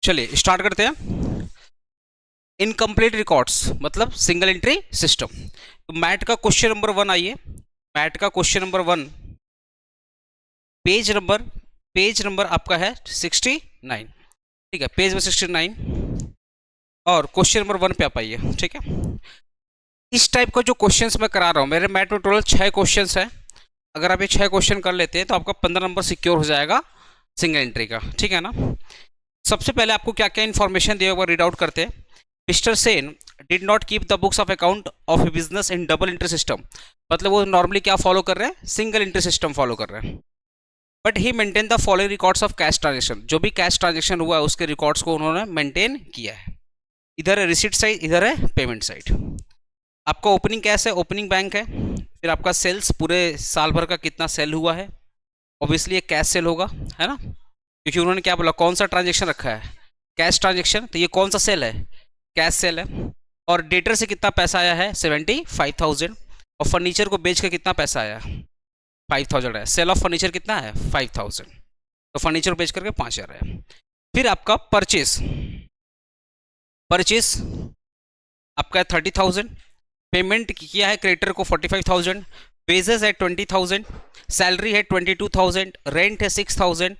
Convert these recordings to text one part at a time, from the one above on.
चलिए स्टार्ट करते हैं। इनकम्प्लीट रिकॉर्ड्स मतलब सिंगल एंट्री सिस्टम। तो मैट का क्वेश्चन नंबर 1 आइए। मैट का क्वेश्चन नंबर 1 पेज नंबर आपका है 69। ठीक है, पेज में 69 और क्वेश्चन नंबर 1 पे आप आइए। ठीक है, इस टाइप का जो क्वेश्चंस मैं करा रहा हूँ, मेरे मैट में टोटल 6 क्वेश्चंस हैं। अगर आप ये 6 क्वेश्चन कर लेते हैं तो आपका 15 नंबर सिक्योर हो जाएगा सिंगल एंट्री का। ठीक है ना। सबसे पहले आपको क्या क्या इन्फॉर्मेशन दिया हुआ रीड आउट करते हैं। Mister Sen did not keep the books of account of A business in double entry system. मतलब वो नॉर्मली क्या फॉलो कर रहे हैं, सिंगल एंट्री सिस्टम फॉलो कर रहे हैं। But he maintain the following records of cash transaction. जो भी कैश ट्रांजेक्शन हुआ है उसके रिकॉर्ड्स को उन्होंने मेंटेन किया है। इधर है रिसिट साइड, इधर है पेमेंट साइड। आपका ओपनिंग कैश है, ओपनिंग बैंक है। फिर आपका सेल्स, पूरे साल भर का कितना सेल हुआ है, ऑब्वियसली ये कैश सेल होगा, है ना, क्योंकि उन्होंने क्या बोला, कौन सा ट्रांजेक्शन रखा है, कैश ट्रांजेक्शन। तो ये कौन सा सेल है, कैश सेल है। और डेटर से कितना पैसा आया है, 75,000। और फर्नीचर को बेच के कितना पैसा आया, 5,000 है। सेल ऑफ फर्नीचर कितना है, 5,000। तो फर्नीचर बेच करके 5,000 है। फिर आपका परचेस आपका 30,000। पेमेंट किया है क्रेडिटर को 45,000। वेजेस है 20,000। सैलरी है 22,000। रेंट है 6,000।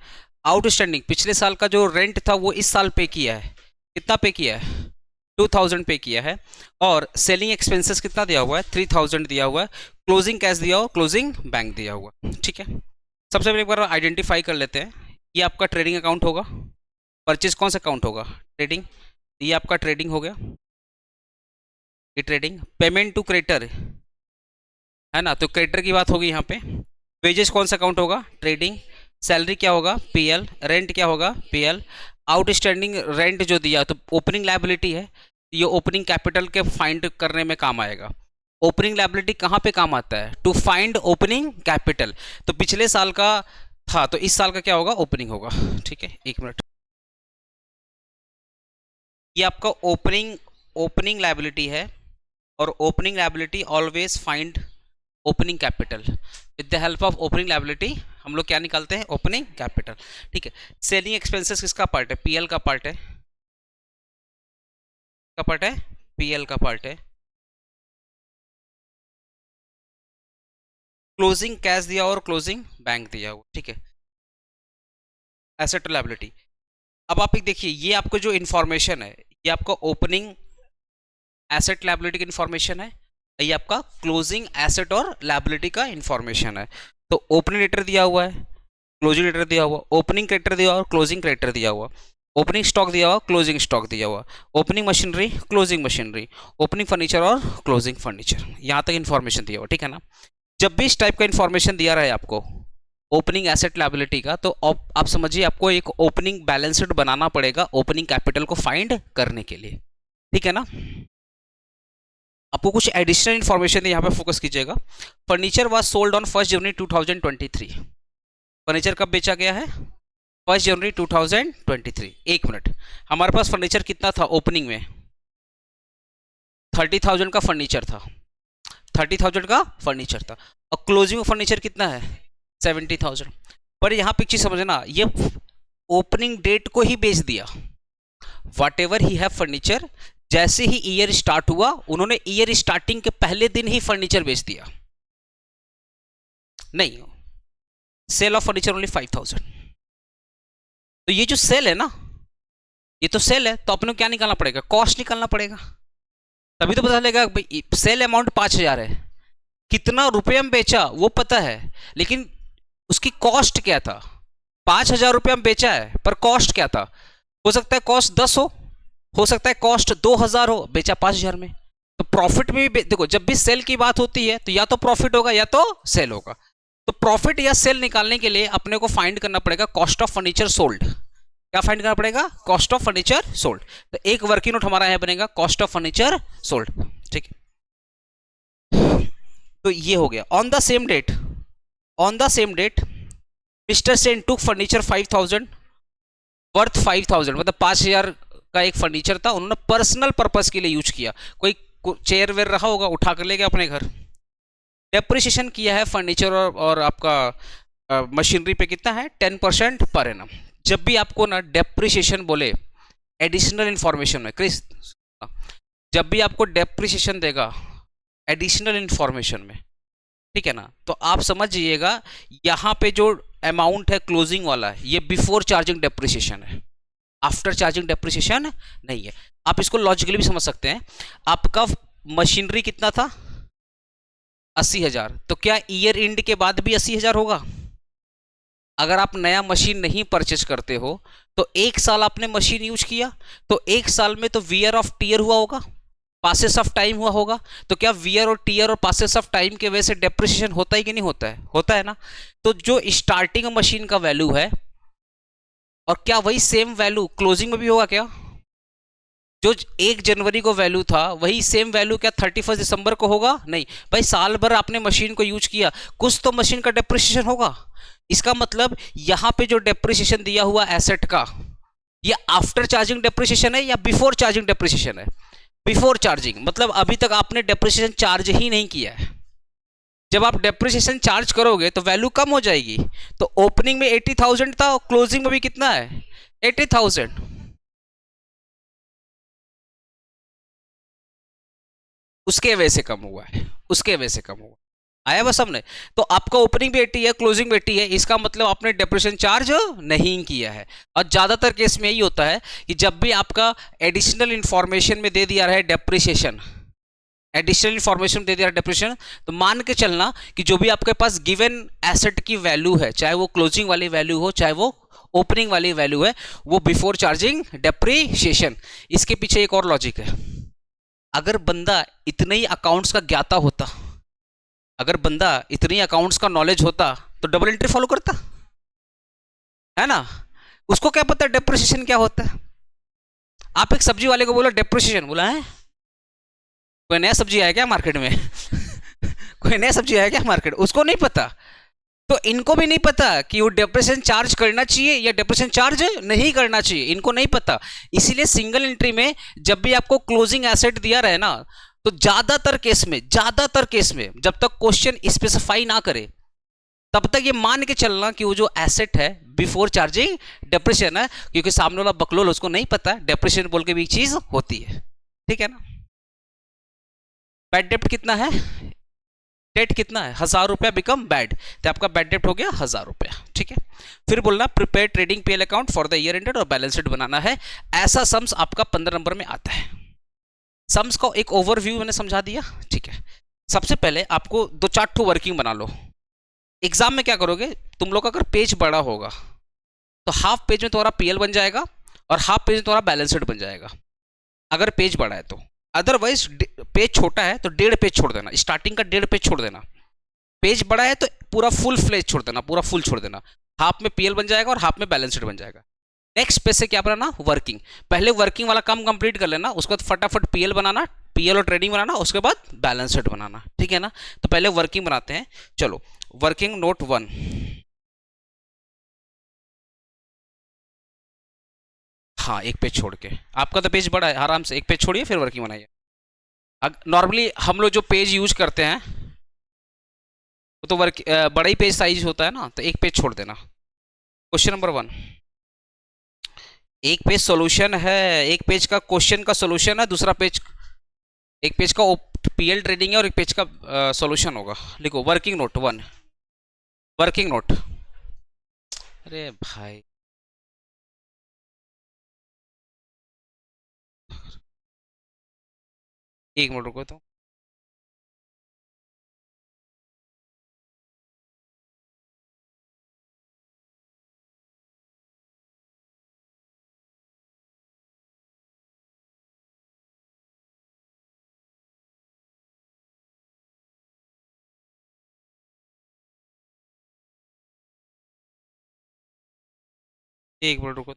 आउटस्टैंडिंग पिछले साल का जो रेंट था वो इस साल पे किया है, कितना पे किया है, 2,000 पे किया है। और सेलिंग एक्सपेंसेस कितना दिया हुआ है, 3,000 दिया हुआ है। क्लोजिंग कैश दिया हुआ, क्लोजिंग बैंक दिया हुआ। ठीक है, सबसे पहले एक बार आइडेंटिफाई कर लेते हैं। ये आपका ट्रेडिंग अकाउंट होगा। परचेज कौन सा अकाउंट होगा, ट्रेडिंग। ये आपका ट्रेडिंग हो गया, ये ट्रेडिंग। पेमेंट टू क्रेडिटर है ना, तो क्रेडिटर की बात होगी यहाँ पे। वेजेस कौन सा अकाउंट होगा, ट्रेडिंग। सैलरी क्या होगा, पीएल। रेंट क्या होगा, पीएल। आउटस्टैंडिंग रेंट जो दिया तो ओपनिंग लायबिलिटी है, ये ओपनिंग कैपिटल के फाइंड करने में काम आएगा। ओपनिंग लायबिलिटी कहाँ पे काम आता है, टू फाइंड ओपनिंग कैपिटल। तो पिछले साल का था तो इस साल का क्या होगा, ओपनिंग होगा। ठीक है, एक मिनट। ये आपका ओपनिंग लायबिलिटी है, और opening liability always find opening capital. With the help of opening liability हम लोग क्या निकालते हैं, ओपनिंग कैपिटल। ठीक है, सेलिंग एक्सपेंसेस किसका पार्ट है, पीएल का पार्ट है, पीएल का पार्ट है। क्लोजिंग कैश दिया और क्लोजिंग बैंक दिया हुआ। ठीक है, एसेट लायबिलिटी। अब आप एक देखिए, ये आपको जो इन्फॉर्मेशन है ये आपका ओपनिंग एसेट लायबिलिटी की इन्फॉर्मेशन है, ये आपका क्लोजिंग एसेट और लायबिलिटी का इन्फॉर्मेशन है। तो ओपनिंग लेटर दिया हुआ है, क्लोजिंग लेटर दिया हुआ, ओपनिंग क्रेडिटर दिया हुआ, क्लोजिंग क्रेडिटर दिया हुआ, ओपनिंग स्टॉक दिया हुआ, क्लोजिंग स्टॉक दिया हुआ, opening machinery, closing machinery, opening furniture और क्लोजिंग फर्नीचर। यहाँ तक इन्फॉर्मेशन दिया हुआ। ठीक है ना। जब भी इस टाइप का इन्फॉर्मेशन दिया रहा है आपको ओपनिंग एसेट लायबिलिटी का, तो आप समझिए आपको एक ओपनिंग बैलेंस शीट बनाना पड़ेगा ओपनिंग कैपिटल को फाइंड करने के लिए। ठीक है ना। आपको कुछ एडिशनल इन्फॉर्मेशन यहाँ पे फोकस कीजिएगा। Furniture was sold on 1 January 2023। Furniture कब बेचा गया है, 1 जनवरी 2023। एक मिनट, हमारे पास फर्नीचर कितना था ओपनिंग में, 30,000 का फर्नीचर था, 30,000 का फर्नीचर था। और क्लोजिंग फर्नीचर कितना है, 70,000। पर यहाँ पे चीज समझना, ये ओपनिंग डेट को ही बेच दिया। What ever he have furniture, जैसे ही ईयर स्टार्ट हुआ उन्होंने ईयर स्टार्टिंग के पहले दिन ही फर्नीचर बेच दिया। नहीं, सेल ऑफ फर्नीचर ओनली 5,000। तो ये जो सेल है ना, ये तो सेल है, तो अपने को क्या निकालना पड़ेगा, कॉस्ट निकालना पड़ेगा। तभी तो पता चलेगा भाई सेल अमाउंट 5,000 है, कितना रुपये में बेचा वो पता है, लेकिन उसकी कॉस्ट क्या था। 5,000 रुपये में बेचा है पर कॉस्ट क्या था, हो सकता है कॉस्ट 10 हो सकता है कॉस्ट 2,000 हो, बेचा 5,000 में। तो प्रॉफिट में भी देखो, जब भी सेल की बात होती है तो या तो प्रॉफिट होगा या तो सेल होगा। तो प्रॉफिट या सेल निकालने के लिए अपने को फाइंड करना पड़ेगा कॉस्ट ऑफ फर्नीचर सोल्ड। क्या फाइंड करना पड़ेगा, कॉस्ट ऑफ फर्नीचर सोल्ड। तो एक वर्किंग नोट हमारा यहां बनेगा, कॉस्ट ऑफ फर्नीचर सोल्ड। ठीक है, तो ये हो गया। On the same date mister Sen took furniture 5,000 worth 5,000, मतलब 5,000 का एक फर्नीचर था, उन्होंने पर्सनल पर्पस के लिए यूज किया। कोई चेयर वेयर रहा होगा, उठा कर ले गया अपने घर। डेप्रिसिएशन किया है फर्नीचर और आपका मशीनरी पे कितना है, 10% पर एनम। जब भी आपको ना डेप्रिसिएशन बोले एडिशनल इंफॉर्मेशन में क्रिस, जब भी आपको डेप्रिसिएशन देगा एडिशनल इंफॉर्मेशन में, ठीक है ना, तो आप समझ जाइएगा यहाँ पे जो अमाउंट है क्लोजिंग वाला ये बिफोर चार्जिंग डेप्रिसिएशन है, आफ्टर चार्जिंग डेप्रिसिएशन नहीं है। आप इसको लॉजिकली भी समझ सकते हैं। आपका मशीनरी कितना था 80,000, तो क्या ईयर एंड के बाद भी 80,000 होगा? अगर आप नया मशीन नहीं परचेज करते हो तो एक साल आपने मशीन यूज किया तो एक साल में तो वियर ऑफ टीयर हुआ होगा, पासेस ऑफ टाइम हुआ होगा, तो क्या वियर और टीयर और पासेस ऑफ टाइम के वजह से डेप्रिसिएशन होता है कि नहीं होता है? होता है ना। तो जो स्टार्टिंग मशीन का वैल्यू है और क्या वही सेम वैल्यू क्लोजिंग में भी होगा क्या? जो 1 जनवरी को वैल्यू था वही सेम वैल्यू क्या 31 दिसंबर को होगा? नहीं भाई, साल भर आपने मशीन को यूज किया, कुछ तो मशीन का डेप्रिसिएशन होगा। इसका मतलब यहां पे जो डेप्रिसिएशन दिया हुआ एसेट का ये आफ्टर चार्जिंग डेप्रिसिएशन है या बिफोर चार्जिंग डेप्रिसिएशन है? बिफोर चार्जिंग, मतलब अभी तक आपने डेप्रिसिएशन चार्ज ही नहीं किया है। जब आप डेप्रिसिएशन चार्ज करोगे तो वैल्यू कम हो जाएगी। तो ओपनिंग में 80,000 था और क्लोजिंग में भी कितना है 80,000। उसके वजह से कम हुआ है, उसके वजह से कम हुआ। आया बस हमने। तो आपका ओपनिंग भी 80 है, क्लोजिंग भी 80 है, इसका मतलब आपने डेप्रिसिएशन चार्ज नहीं किया है। और ज्यादातर केस में यही होता है कि जब भी आपका एडिशनल इंफॉर्मेशन में दे दिया रहा है डेप्रिसिएशन, एडिशनल इंफॉर्मेशन दे दिया डेप्रिसिएशन, तो मान के चलना कि जो भी आपके पास गिवन एसेट की वैल्यू है, चाहे वो क्लोजिंग वाली वैल्यू हो चाहे वो ओपनिंग वाली वैल्यू है, वो बिफोर चार्जिंग डेप्रिसिएशन। इसके पीछे एक और लॉजिक है। अगर बंदा इतने ही अकाउंट्स का ज्ञाता होता, अगर बंदा इतनी अकाउंट्स का नॉलेज होता तो डबल एंट्री फॉलो करता है ना। उसको क्या पता डेप्रिसिएशन क्या होता है? आप एक सब्जी वाले को बोलो डेप्रिसिएशन, बोला है कोई नया सब्जी आया क्या मार्केट में कोई नया सब्जी आया क्या मार्केट, उसको नहीं पता। तो इनको भी नहीं पता कि वो डेप्रिसिएशन चार्ज करना चाहिए या डेप्रिसिएशन चार्ज नहीं करना चाहिए, इनको नहीं पता। इसीलिए सिंगल एंट्री में जब भी आपको क्लोजिंग एसेट दिया रहे ना, तो ज्यादातर केस में जब तक क्वेश्चन स्पेसिफाई ना करे तब तक ये मान के चलना कि वो जो एसेट है बिफोर चार्जिंग डेप्रिसिएशन है, क्योंकि सामने वाला बकलोल उसको नहीं पता डेप्रिसिएशन बोल के भी एक चीज होती है, ठीक है ना। बैड डेप्ट कितना है, डेट कितना है 1,000 रुपया बिकम बैड, तो आपका बैड डेप्ट हो गया 1,000 रुपया, ठीक है। फिर बोलना prepare trading PL account for the year ended और बैलेंस शीट बनाना है। ऐसा सम्स आपका 15 नंबर में आता है। सम्स का एक ओवरव्यू मैंने समझा दिया, ठीक है। सबसे पहले आपको 2-4 ठो वर्किंग बना लो। एग्जाम में क्या करोगे, तुम लोग का अगर पेज बड़ा होगा तो हाफ पेज में तुम्हारा पीएल बन जाएगा और हाफ पेज में तुम्हारा बैलेंस शीट बन जाएगा, अगर पेज बड़ा है तो। अदरवाइज पेज छोटा है तो 1.5 पेज छोड़ देना, स्टार्टिंग का 1.5 पेज छोड़ देना। पेज बड़ा है तो पूरा फुल फ्लेज छोड़ देना, पूरा फुल छोड़ देना। हाफ में पीएल बन जाएगा और हाफ में बैलेंस शीट बन जाएगा। नेक्स्ट पेज से क्या बनाना, वर्किंग। पहले वर्किंग वाला काम कंप्लीट कर लेना, उसके बाद फटाफट पीएल बनाना, पीएल और ट्रेडिंग बनाना, उसके बाद बैलेंस शीट बनाना, ठीक है ना। तो पहले वर्किंग बनाते हैं, चलो। वर्किंग नोट 1, हाँ एक पेज छोड़ के, आपका तो पेज बड़ा है, आराम से एक पेज छोड़िए फिर वर्किंग बनाइए। नॉर्मली हम लोग जो पेज यूज करते हैं वो तो वर्क बड़ा ही पेज साइज होता है ना, तो एक पेज छोड़ देना। क्वेश्चन नंबर 1, एक पेज सॉल्यूशन है, एक पेज का क्वेश्चन का सॉल्यूशन है, दूसरा पेज एक पेज का पीएल ट्रेडिंग है और एक पेज का सॉल्यूशन होगा। लिखो वर्किंग नोट 1, वर्किंग नोट। अरे भाई एक मिनट रुको तो। एक मिनट रुको।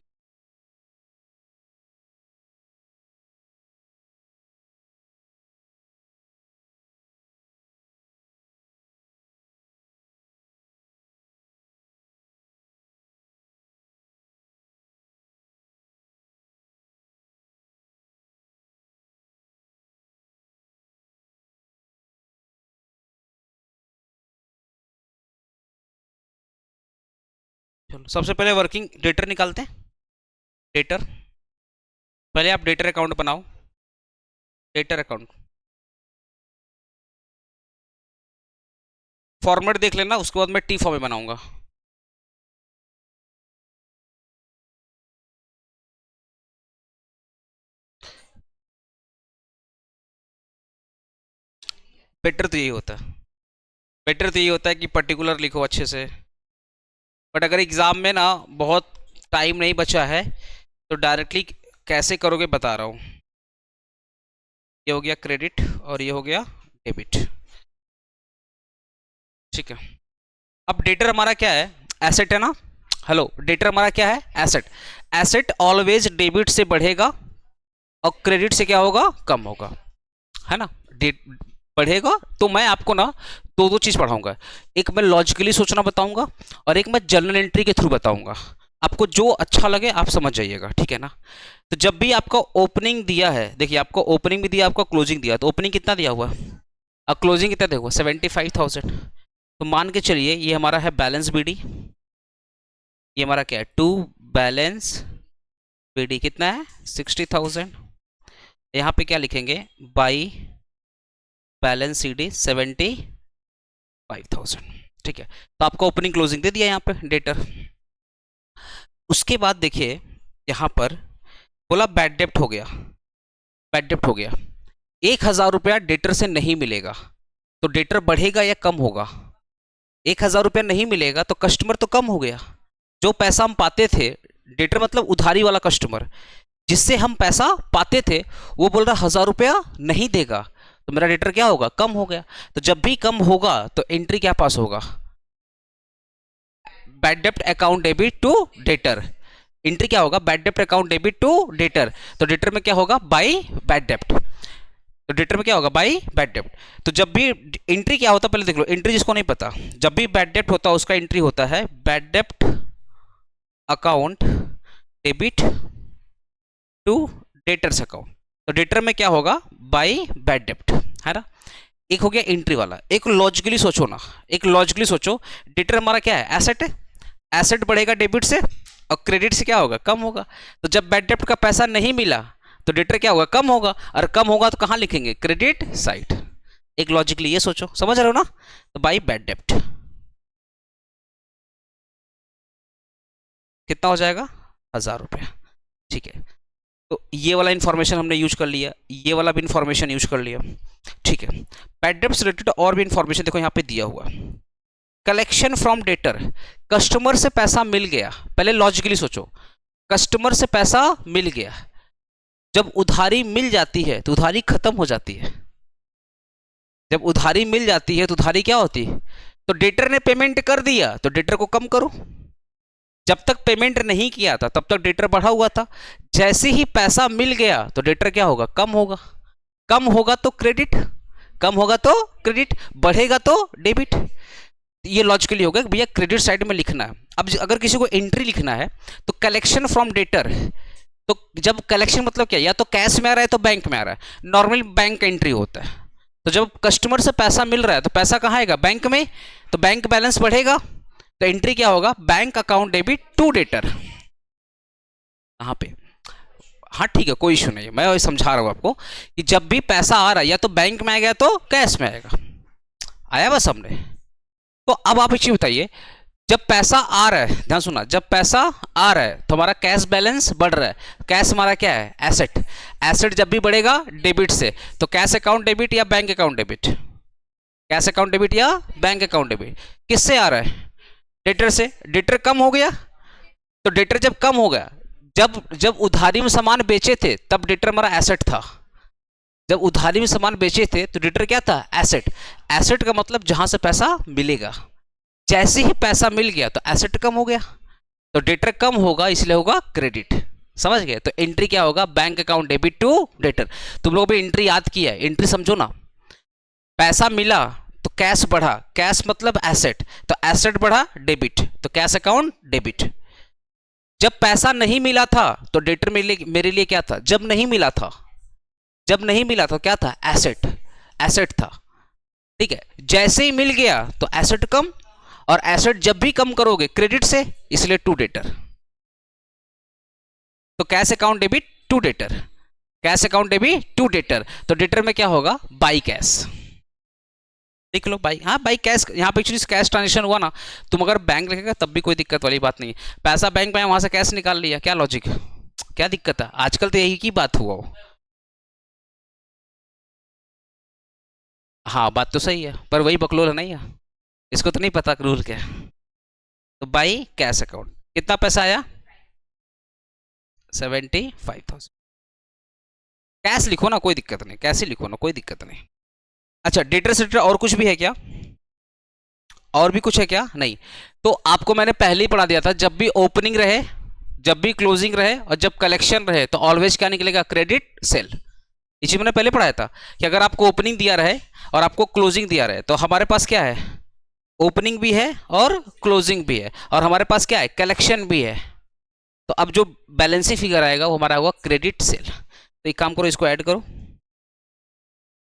चलो सबसे पहले वर्किंग डेटर निकालते हैं। डेटर पहले आप डेटर अकाउंट बनाओ, डेटर अकाउंट फॉर्मेट देख लेना, उसके बाद मैं टी फॉर्म में बनाऊंगा। बेटर तो यही होता है, बेटर तो यही होता है कि पर्टिकुलर लिखो अच्छे से। बट अगर एग्जाम में ना बहुत टाइम नहीं बचा है तो डायरेक्टली कैसे करोगे बता रहा हूँ। ये हो गया क्रेडिट और ये हो गया डेबिट, ठीक है। अब डेटर हमारा क्या है, एसेट है ना। हेलो, डेटर हमारा क्या है, एसेट। एसेट ऑलवेज डेबिट से बढ़ेगा और क्रेडिट से क्या होगा, कम होगा, है ना। बढ़ेगा तो मैं आपको ना दो दो चीज पढ़ाऊंगा, एक मैं लॉजिकली सोचना बताऊंगा और एक मैं जर्नल एंट्री के थ्रू बताऊंगा। आपको जो अच्छा लगे आप समझ जाइएगा, ठीक है ना। तो जब भी आपका ओपनिंग दिया है, देखिए आपको ओपनिंग भी दिया, आपका क्लोजिंग दिया, तो ओपनिंग कितना दिया हुआ है और क्लोजिंग कितना देखो 75,000। तो मान के चलिए ये हमारा है बैलेंस बीडी, ये हमारा क्या है टू बैलेंस बीडी कितना है 60,000। यहाँ पे क्या लिखेंगे, बाई बैलेंस सीडी 75,000, ठीक है। तो आपको ओपनिंग क्लोजिंग दे दिया यहाँ पे डेटर। उसके बाद देखिए यहाँ पर बोला बैड डेप्ट हो गया, बैड डेप्ट हो गया, 1,000 रुपया डेटर से नहीं मिलेगा तो डेटर बढ़ेगा या कम होगा। 1,000 रुपया नहीं मिलेगा तो कस्टमर तो कम हो गया। जो पैसा हम पाते थे, डेटर मतलब उधारी वाला कस्टमर, जिससे हम पैसा पाते थे वो बोल रहा 1,000 रुपया नहीं देगा, तो मेरा डेटर क्या होगा, कम हो गया। तो जब भी कम होगा तो एंट्री क्या पास होगा, बैड डेप्ट account debit to debtor. Entry क्या होगा, बैड डेप्ट अकाउंट डेबिट टू डेटर। तो डेटर में क्या होगा, बाई बैड डेप्ट। तो डेटर में क्या होगा, बाई बैड डेप्ट। तो जब भी एंट्री क्या होता है पहले देख लो, एंट्री जिसको नहीं पता, जब भी बैड डेप्ट होता है उसका एंट्री होता है बैड डेप्ट account debit to debtors account. तो डेटर में क्या होगा, बाई बैड डेप्ट, है ना। एक हो गया एंट्री वाला। एक लॉजिकली सोचो ना, एक लॉजिकली सोचो, डेटर हमारा क्या है, एसेट है। एसेट बढ़ेगा डेबिट से और क्रेडिट से क्या होगा, कम होगा। तो जब बैड डेप्ट का पैसा नहीं मिला तो डेटर क्या होगा, कम होगा, और कम होगा तो कहां लिखेंगे, क्रेडिट साइड। एक लॉजिकली ये सोचो, समझ रहे हो ना। तो बाई बैड डेप्ट कितना हो जाएगा, 1,000 रुपया, ठीक है। तो ये वाला इंफॉर्मेशन हमने यूज कर लिया, ये वाला भी इंफॉर्मेशन यूज कर लिया, ठीक है। बैड डेप्ट से रिलेटेड और भी इंफॉर्मेशन देखो यहाँ पे दिया हुआ, कलेक्शन फ्रॉम डेटर, कस्टमर से पैसा मिल गया। पहले लॉजिकली सोचो, कस्टमर से पैसा मिल गया, जब उधारी मिल जाती है तो उधारी खत्म हो जाती है। जब उधारी मिल जाती है तो उधारी क्या होती है, तो डेटर ने पेमेंट कर दिया तो डेटर को कम करो। जब तक पेमेंट नहीं किया था तब तक डेटर बढ़ा हुआ था, जैसे ही पैसा मिल गया तो डेटर क्या होगा, कम होगा। कम होगा तो क्रेडिट, कम होगा तो क्रेडिट, बढ़ेगा तो डेबिट। ये लॉजिकली होगा भैया क्रेडिट साइड में लिखना है। अब अगर किसी को एंट्री लिखना है तो कलेक्शन फ्रॉम डेटर, तो जब कलेक्शन मतलब क्या, या तो कैश में आ रहा है तो बैंक में आ रहा है, नॉर्मल बैंक एंट्री होता है। तो जब कस्टमर से पैसा मिल रहा है तो पैसा कहाँ आएगा, बैंक में, तो बैंक बैलेंस बढ़ेगा। तो एंट्री क्या होगा, bank account debit to debtor, कहाँ पे, हाँ ठीक है कोई इशू नहीं है, मैं वही समझा रहा हूँ आपको कि जब भी पैसा आ रहा है या तो बैंक में आएगा तो कैश में आएगा। आया बस हमने। तो अब आप एक चीज बताइए, जब पैसा आ रहा है, ध्यान सुना, जब पैसा आ रहा है तो हमारा कैश बैलेंस बढ़ रहा है। कैश हमारा क्या है, एसेट। एसेट जब भी बढ़ेगा डेबिट से, तो कैश अकाउंट डेबिट या bank account debit, cash account debit या बैंक अकाउंट डेबिट। किससे आ रहा है, डेटर से। डेटर कम हो गया तो डेटर जब कम हो गया, जब उधारी में सामान बेचे थे तब डेटर हमारा एसेट था। जब उधारी में सामान बेचे थे तो डेटर क्या था, एसेट। एसेट का मतलब जहां से पैसा मिलेगा, जैसे ही पैसा मिल गया तो एसेट कम हो गया, तो डेटर कम होगा इसलिए होगा क्रेडिट। समझ गए। तो एंट्री क्या होगा, bank account debit to debtor. तुम लोग भी एंट्री याद किया है, एंट्री समझो ना। पैसा मिला तो कैश बढ़ा, कैश मतलब एसेट, तो एसेट बढ़ा डेबिट, तो कैश अकाउंट डेबिट। जब पैसा नहीं मिला था तो डेटर मेरे लिए क्या था, जब नहीं मिला था, जब नहीं मिला था क्या था, एसेट, एसेट था, ठीक है। जैसे ही मिल गया तो एसेट कम, और एसेट जब भी कम करोगे क्रेडिट से, इसलिए टू डेटर। तो cash account debit to debtor, cash account debit to debtor, तो डेटर में क्या होगा, बाई कैश, लिख लो बाई, हाँ बाई कैश, यहाँ पे एक्चुअली कैश ट्रांजेक्शन हुआ ना, तुम अगर बैंक लिखेगा तब भी कोई दिक्कत वाली बात नहीं है, पैसा बैंक में आया वहां से कैश निकाल लिया, क्या लॉजिक, क्या दिक्कत है, आजकल तो यही की बात हुआ हो। हाँ बात तो सही है, पर वही बकलोल है नहीं है, इसको तो नहीं पता रूल क्या है। तो बाई कैश अकाउंट कितना पैसा आया, 75,000, कैश लिखो ना कोई दिक्कत नहीं, कैश ही लिखो ना कोई दिक्कत नहीं। अच्छा डेटर से और कुछ भी है क्या, और भी कुछ है क्या, नहीं, तो आपको मैंने पहले ही पढ़ा दिया था, जब भी ओपनिंग रहे, जब भी क्लोजिंग रहे और जब कलेक्शन रहे तो ऑलवेज क्या निकलेगा, क्रेडिट सेल। ये चीज मैंने पहले पढ़ाया था कि अगर आपको ओपनिंग दिया रहे और आपको क्लोजिंग दिया रहे तो हमारे पास क्या है, ओपनिंग भी है और क्लोजिंग भी है, और हमारे पास क्या है, कलेक्शन भी है, तो अब जो बैलेंसिंग फिगर आएगा वो हमारा होगा क्रेडिट सेल। तो एक काम करो, इसको ऐड करो,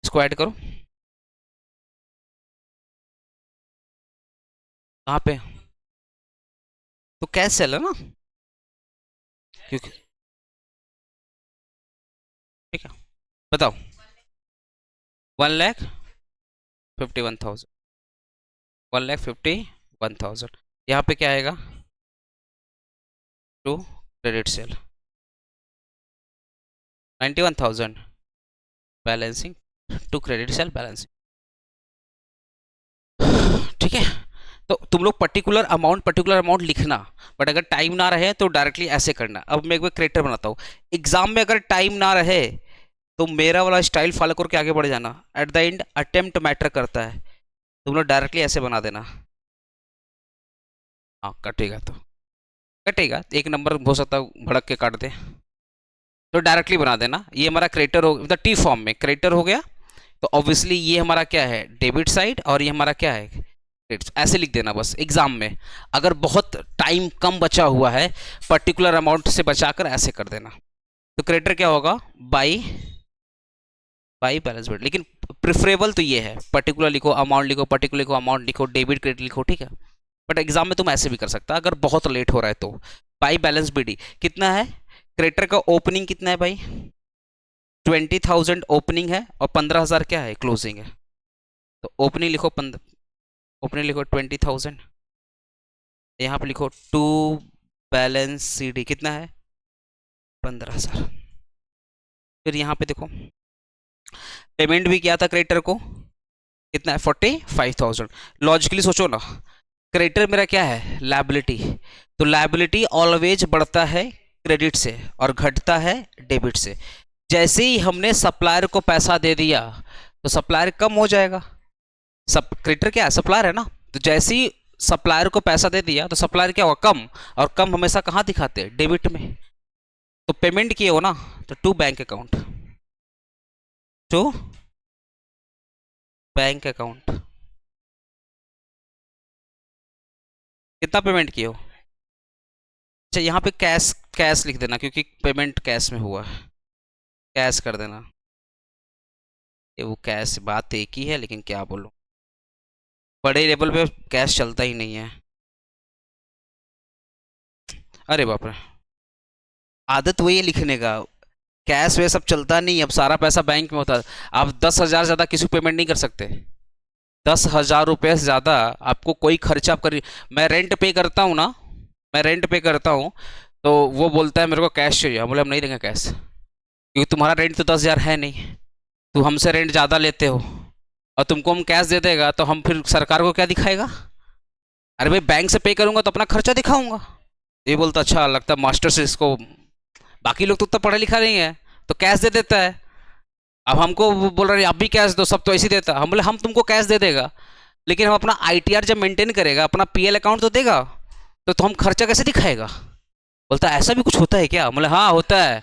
इसको ऐड करो, कहाँ पे, तो कैश सेल है ना, क्योंकि ठीक है, बताओ, 1,51,000, 1,51,000, यहाँ पे क्या आएगा, to credit sale, 91,000 balancing to credit sale balancing, ठीक है। तो तुम लोग पर्टिकुलर अमाउंट लिखना, बट अगर टाइम ना रहे तो डायरेक्टली ऐसे करना। अब मैं एक बार क्रिएटर बनाता हूँ, एग्जाम में अगर टाइम ना रहे तो मेरा वाला स्टाइल फॉलो करके आगे बढ़ जाना, at the end attempt matter करता है, तुम लोग डायरेक्टली ऐसे बना देना, हाँ कटेगा तो कटेगा, एक नंबर हो सकता है भड़क के काट दे, तो डायरेक्टली बना देना, ये हमारा क्रेडिटर हो, मतलब टी फॉर्म में क्रेडिटर हो गया, तो ऑब्वियसली ये हमारा क्या है, डेबिट साइड, और ये हमारा क्या है, ऐसे लिख देना बस एग्जाम में, अगर बहुत टाइम कम बचा हुआ है पर्टिकुलर अमाउंट से बचाकर ऐसे कर देना, तो क्रेडिटर क्या होगा, बाई बैलेंस शीट, लेकिन प्रिफरेबल तो ये है, पर्टिकुलर लिखो, अमाउंट लिखो, पर्टिकुलर लिखो, अमाउंट लिखो, डेबिट क्रेडिट लिखो, ठीक है, बट एग्जाम में तुम ऐसे भी कर सकता अगर बहुत लेट हो रहा है तो। बाई बैलेंस बीडी कितना है, क्रेडिटर का ओपनिंग कितना है भाई, 20,000 ओपनिंग है और 15,000 क्या है, क्लोजिंग है, तो ओपनिंग लिखो, ओपनिंग लिखो 20,000, यहाँ पे लिखो टू बैलेंस सीडी कितना है, 15,000, फिर यहाँ पे देखो पेमेंट भी किया था क्रेडिटर को, कितना है, 45,000, लॉजिकली सोचो ना, क्रेडिटर मेरा क्या है, लायबिलिटी, तो लायबिलिटी ऑलवेज बढ़ता है क्रेडिट से और घटता है डेबिट से, जैसे ही हमने सप्लायर को पैसा दे दिया तो सप्लायर कम हो जाएगा, सब क्रेडिटर क्या है, सप्लायर है ना, तो जैसे ही सप्लायर को पैसा दे दिया तो सप्लायर क्या होगा, कम, और कम हमेशा कहाँ दिखाते हैं, डेबिट में, तो पेमेंट किए हो ना, तो to bank account, to bank account, कितना पेमेंट किए हो, अच्छा यहाँ पे कैश कैश लिख देना क्योंकि पेमेंट कैश में हुआ है, कैश कर देना, ये वो कैश बात एक ही है लेकिन क्या बोलूं, बड़े लेवल पे कैश चलता ही नहीं है, अरे बाप रे, आदत वही है लिखने का, कैश वे सब चलता नहीं, अब सारा पैसा बैंक में होता है, आप 10,000 ज़्यादा किसी को पेमेंट नहीं कर सकते, 10,000 रुपये से ज़्यादा आपको कोई खर्चा आप कर, मैं रेंट पे करता हूँ ना, मैं रेंट पे करता हूँ, तो वो बोलता है मेरे को कैश चाहिए, बोले हम नहीं देंगे कैश, क्योंकि तुम्हारा रेंट तो 10,000 है नहीं, तुम हमसे रेंट ज़्यादा लेते हो और तुमको हम कैश दे देगा तो हम फिर सरकार को क्या दिखाएगा, अरे भाई बैंक से पे करूँगा तो अपना खर्चा दिखाऊंगा, ये बोलता अच्छा लगता मास्टर से इसको, बाकी लोग तो उतना पढ़ा लिखा नहीं है तो कैश दे देता है, अब हमको बोल रहे आप भी कैश दो, सब तो ऐसे ही देता, हम बोले हम तुमको कैश दे देगा, लेकिन हम अपना आईटीआर जब मेंटेन करेगा, अपना पीएल अकाउंट तो देगा, तो हम खर्चा कैसे दिखाएगा, बोलता ऐसा भी कुछ होता है क्या, बोले हाँ होता है,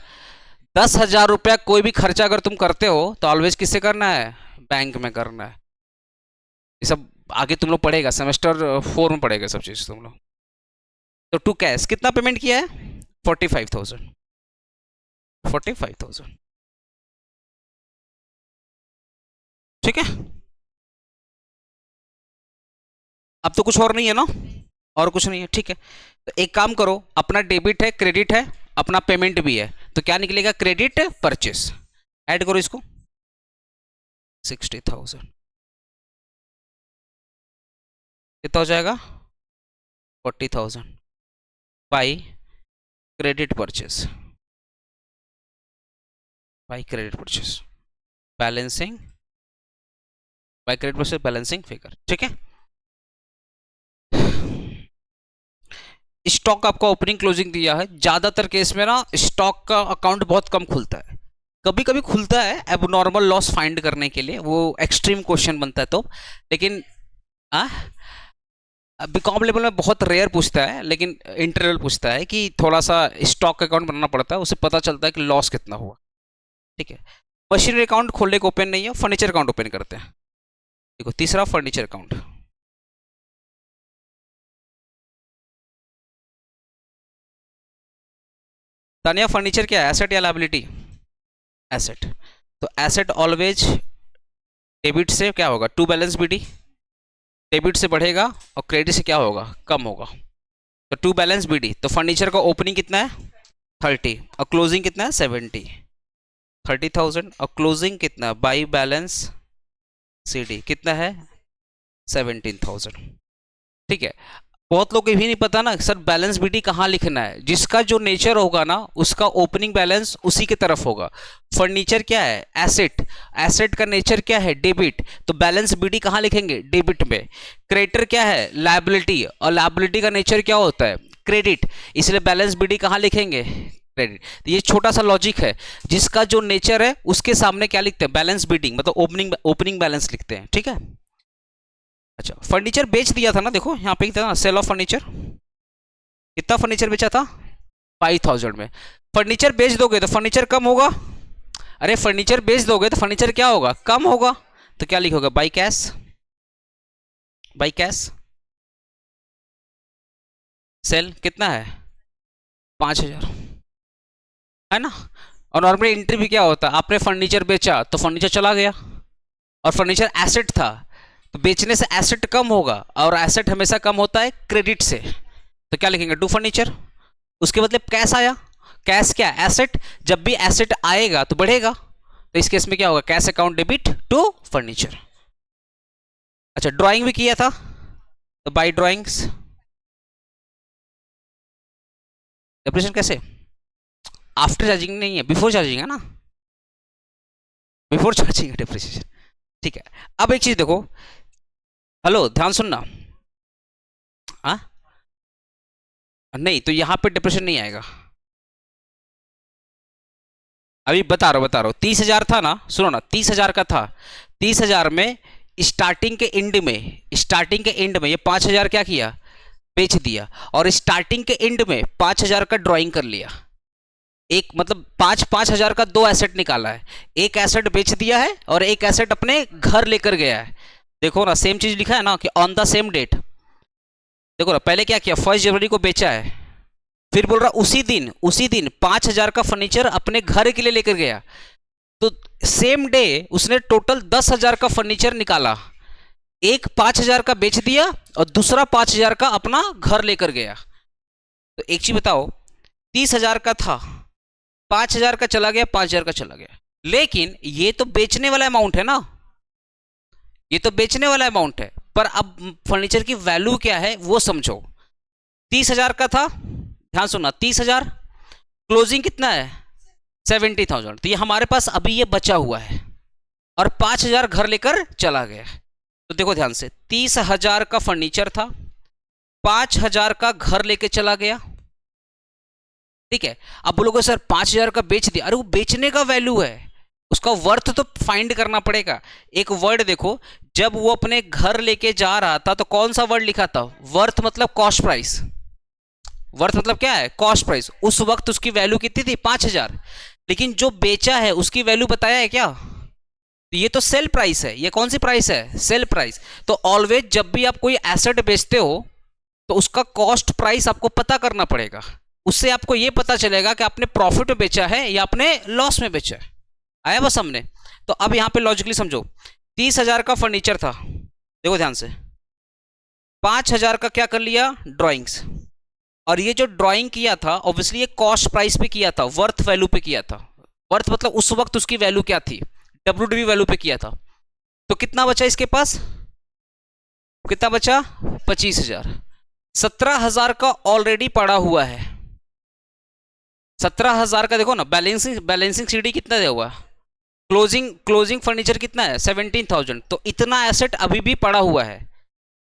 10,000 रुपया कोई भी खर्चा अगर तुम करते हो तो ऑलवेज किससे करना है, बैंक में करना है, ये सब आगे तुम लोग पढ़ेगा, सेमेस्टर 4 में पढ़ेगा सब चीज़ तुम लोग। तो टू कैश कितना पेमेंट किया है, 45,000, 45,000, ठीक है, अब तो कुछ और नहीं है ना, और कुछ नहीं है, ठीक है, तो एक काम करो, अपना डेबिट है क्रेडिट है, अपना पेमेंट भी है, तो क्या निकलेगा, क्रेडिट परचेस। ऐड करो इसको, 60,000 कितना हो जाएगा, 40,000 by credit purchase, by credit purchase, balancing by credit purchase, balancing figure. ठीक है, स्टॉक आपका ओपनिंग क्लोजिंग दिया है। ज्यादातर केस में ना स्टॉक का अकाउंट बहुत कम खुलता है, कभी कभी खुलता है अब नॉर्मल लॉस फाइंड करने के लिए, वो एक्सट्रीम क्वेश्चन बनता है तो, लेकिन बीकॉम लेवल में बहुत रेयर पूछता है, लेकिन इंटरवल पूछता है कि थोड़ा सा स्टॉक अकाउंट बनाना पड़ता है, उससे पता चलता है कि लॉस कितना हुआ। ठीक है, मशीनरी अकाउंट खोलने को ओपन नहीं है, फर्नीचर अकाउंट ओपन करते हैं। देखो तीसरा फर्नीचर अकाउंट, तानिया फर्नीचर क्या है, एसेट या लायबिलिटी, एसेट। तो एसेट ऑलवेज डेबिट से क्या होगा, टू बैलेंस बीडी, डेबिट से बढ़ेगा और क्रेडिट से क्या होगा, कम होगा। तो टू बैलेंस बीडी, तो फर्नीचर का ओपनिंग कितना है 30 और क्लोजिंग कितना है 70, 30,000 और क्लोजिंग कितना बाई बैलेंस सीडी कितना है 17,000। ठीक है, बहुत लोग को भी नहीं पता ना सर बैलेंस बीडी कहाँ लिखना है, जिसका जो नेचर होगा ना उसका ओपनिंग बैलेंस उसी की तरफ होगा। फर्नीचर क्या है, एसेट, एसेट का नेचर क्या है, डेबिट, तो बैलेंस बीडी कहाँ लिखेंगे, डेबिट में। क्रेडिटर क्या है, लायबिलिटी, और लायबिलिटी का नेचर क्या होता है, क्रेडिट, इसलिए बैलेंस बीडी कहाँ लिखेंगे, क्रेडिट। ये छोटा सा लॉजिक है, जिसका जो नेचर है उसके सामने क्या लिखते हैं, बैलेंस बीडिंग, मतलब ओपनिंग बैलेंस लिखते हैं। ठीक है, अच्छा फर्नीचर बेच दिया था ना, देखो यहाँ पे कितना सेल ऑफ फर्नीचर, कितना फर्नीचर बेचा था 5,000 में। फर्नीचर बेच दोगे तो फर्नीचर कम होगा, अरे फर्नीचर बेच दोगे तो फर्नीचर क्या होगा, कम होगा। तो क्या लिखोगे, by cash, by cash cell कितना है 5,000 है ना। और नॉर्मली एंट्री भी क्या होता है, आपने फर्नीचर बेचा तो फर्नीचर चला गया, और फर्नीचर एसेट था तो बेचने से एसेट कम होगा, और एसेट हमेशा कम होता है क्रेडिट से, तो क्या लिखेंगे डू फर्नीचर। उसके बदले कैश आया, कैश क्या एसेट, जब भी एसेट आएगा तो बढ़ेगा, तो इस केस में क्या होगा, cash account debit to furniture. अच्छा ड्राइंग भी किया था तो बाई ड्राइंग्स, डेप्रिसिएशन कैसे, आफ्टर चार्जिंग नहीं है, बिफोर चार्जिंग है ना, बिफोर चार्जिंग है डेप्रिसिएशन। ठीक है, अब एक चीज देखो, हेलो ध्यान सुनना, हाँ नहीं तो यहां पे डिप्रेशन नहीं आएगा, अभी बता रहा हूं 30,000 था ना, सुनो ना 30,000 का था, 30,000 में स्टार्टिंग के एंड में ये 5,000 क्या किया, बेच दिया, और स्टार्टिंग के एंड में 5,000 का ड्राइंग कर लिया, एक मतलब 5,000 का दो एसेट निकाला है, एक एसेट बेच दिया है और एक एसेट अपने घर लेकर गया है। देखो ना सेम चीज लिखा है ना कि ऑन द सेम डेट, देखो ना पहले क्या किया 1 जनवरी को बेचा है, फिर बोल रहा उसी दिन 5,000 का फर्नीचर अपने घर के लिए लेकर गया, तो सेम डे उसने टोटल 10,000 का फर्नीचर निकाला, एक 5,000 का बेच दिया और दूसरा 5,000 का अपना घर लेकर गया। तो एक चीज बताओ 30,000 का था, 5,000 का चला गया, 5,000 का चला गया, लेकिन ये तो बेचने वाला अमाउंट है ना, ये तो बेचने वाला अमाउंट है, पर अब फर्नीचर की वैल्यू क्या है वो समझो। 30,000 का था, ध्यान सुनना 30,000, क्लोजिंग कितना है 70,000, तो ये हमारे पास अभी ये बचा हुआ है, और 5,000 घर लेकर चला गया। तो देखो ध्यान से 30,000 का फर्नीचर था, 5,000 का घर लेके चला गया। ठीक है, अब बोलोगे सर 5,000 का बेच दिया, अरे वो बेचने का वैल्यू है, उसका वर्थ तो फाइंड करना पड़ेगा। एक वर्ड देखो, जब वो अपने घर लेके जा रहा था तो कौन सा वर्ड लिखा था, वर्थ मतलब कॉस्ट प्राइस, वर्थ मतलब क्या है कॉस्ट प्राइस, उस वक्त उसकी वैल्यू कितनी थी 5,000, लेकिन जो बेचा है उसकी वैल्यू बताया है क्या, तो ये तो सेल प्राइस है, ये कौन सी प्राइस है सेल प्राइस। तो ऑलवेज जब भी आप कोई एसेट बेचते हो तो उसका कॉस्ट प्राइस आपको पता करना पड़ेगा, उससे आपको ये पता चलेगा कि आपने प्रॉफिट में बेचा है या आपने लॉस में बेचा है। आया बस हमने। तो अब यहां पे लॉजिकली समझो, 30,000 का फर्नीचर था, देखो ध्यान से 5,000 का क्या कर लिया ड्राइंग्स, और ये जो ड्राइंग किया था ऑब्वियसली ये कॉस्ट प्राइस पे किया था, वर्थ वैल्यू पे किया था। वर्थ मतलब उस वक्त उसकी वैल्यू क्या थी, WDV वैल्यू पे किया था। तो कितना बचा इसके पास, कितना बचा, 25,000। 17,000 का ऑलरेडी पड़ा हुआ है। 17,000 का देखो ना, बैलेंसिंग सीडी कितना दिया हुआ है, क्लोजिंग फर्नीचर कितना है 17,000। तो इतना एसेट अभी भी पड़ा हुआ है।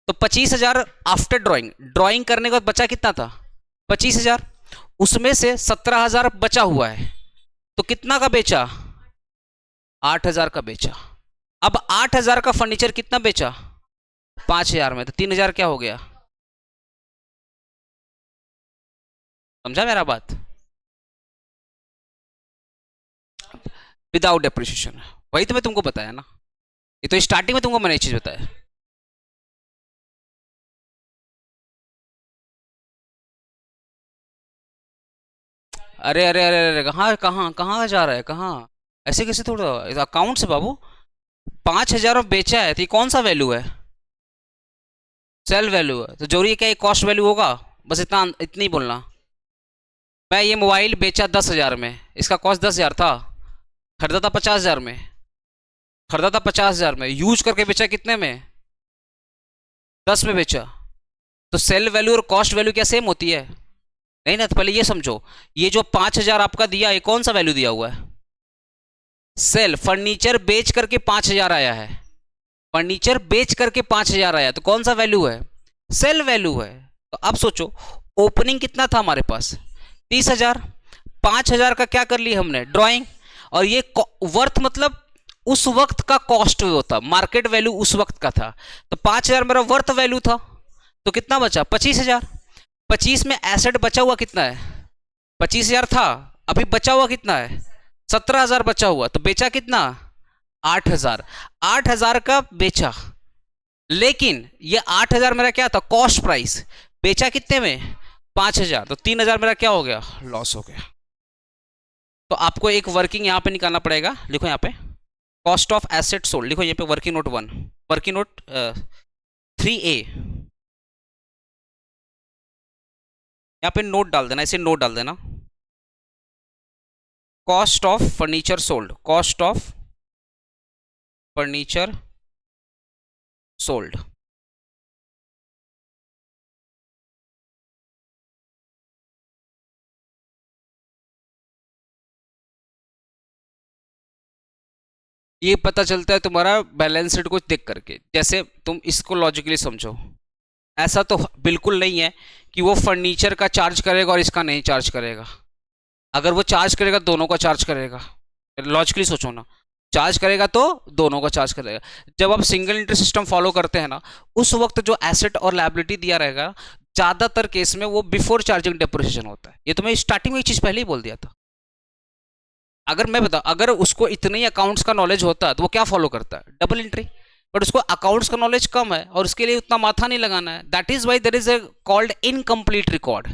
तो 25,000 आफ्टर ड्राइंग करने के बाद बचा कितना था 25,000, उसमें से 17,000 बचा हुआ है। तो कितना का बेचा, 8,000 का बेचा। अब 8,000 का फर्नीचर कितना बेचा 5,000 में, तो 3,000 क्या हो गया, समझा मेरा बात, विदाउट डेप्रिसिएशन। वही तो मैं तुमको बताया ना, ये तो स्टार्टिंग में तुमको मैंने एक चीज बताया। अरे अरे अरे अरे, कहाँ कहाँ कहाँ जा रहा है, कहाँ, ऐसे कैसे थोड़ा, अकाउंट से बाबू। 5,000 में बेचा है तो ये कौन सा वैल्यू है, सेल वैल्यू है। तो जरूरी है क्या ये कॉस्ट वैल्यू होगा, बस इतनी बोलना। मैं ये मोबाइल बेचा 10,000 में, इसका कॉस्ट 10,000 था, खरीदा था 50,000 में, खरीदा था 50,000 में, यूज करके बेचा कितने में, 10 में बेचा। तो सेल वैल्यू और कॉस्ट वैल्यू क्या सेम होती है, नहीं ना। तो पहले ये समझो, ये जो 5,000 आपका दिया, ये कौन सा वैल्यू दिया हुआ है, सेल। फर्नीचर बेच करके 5,000 आया है, फर्नीचर बेच करके 5,000 आया, तो कौन सा वैल्यू है, सेल वैल्यू है। तो अब सोचो, ओपनिंग कितना था हमारे पास 30,000, 5,000 का क्या कर लिया हमने ड्राइंग, और ये वर्थ मतलब उस वक्त का कॉस्ट होता, मार्केट वैल्यू उस वक्त का था। तो 5,000 मेरा वर्थ वैल्यू था, तो कितना बचा 25,000। 25 में एसेट बचा हुआ कितना है, 25,000 था, अभी बचा हुआ कितना है 17,000 बचा हुआ। तो बेचा कितना 8,000, 8,000 का बेचा। लेकिन ये 8,000 मेरा क्या था कॉस्ट प्राइस, बेचा कितने में 5,000, तो 3,000 मेरा क्या हो गया, लॉस हो गया। तो आपको एक वर्किंग यहां पे निकालना पड़ेगा, लिखो यहां पे कॉस्ट ऑफ एसेट सोल्ड, लिखो यहां पे working note 1, working note 3A, यहां पे नोट डाल देना, ऐसे नोट डाल देना, cost of furniture sold, cost of furniture sold. ये पता चलता है तुम्हारा बैलेंस शीट को देख करके। जैसे तुम इसको लॉजिकली समझो, ऐसा तो बिल्कुल नहीं है कि वो फर्नीचर का चार्ज करेगा और इसका नहीं चार्ज करेगा। अगर वो चार्ज करेगा दोनों का चार्ज करेगा, लॉजिकली सोचो ना, चार्ज करेगा तो दोनों का चार्ज करेगा। जब आप सिंगल इंटरेस्ट सिस्टम फॉलो करते हैं ना, उस वक्त जो एसेट और लायबिलिटी दिया रहेगा, ज्यादातर केस में वो बिफोर चार्जिंग डेप्रिसिएशन होता है। ये तो मैं स्टार्टिंग में एक चीज पहले ही बोल दिया था। अगर मैं बता, अगर उसको इतने ही अकाउंट्स का नॉलेज होता है तो वो क्या फॉलो करता है, डबल एंट्री। बट उसको अकाउंट्स का नॉलेज कम है और उसके लिए उतना माथा नहीं लगाना है, that is why there is a called incomplete record.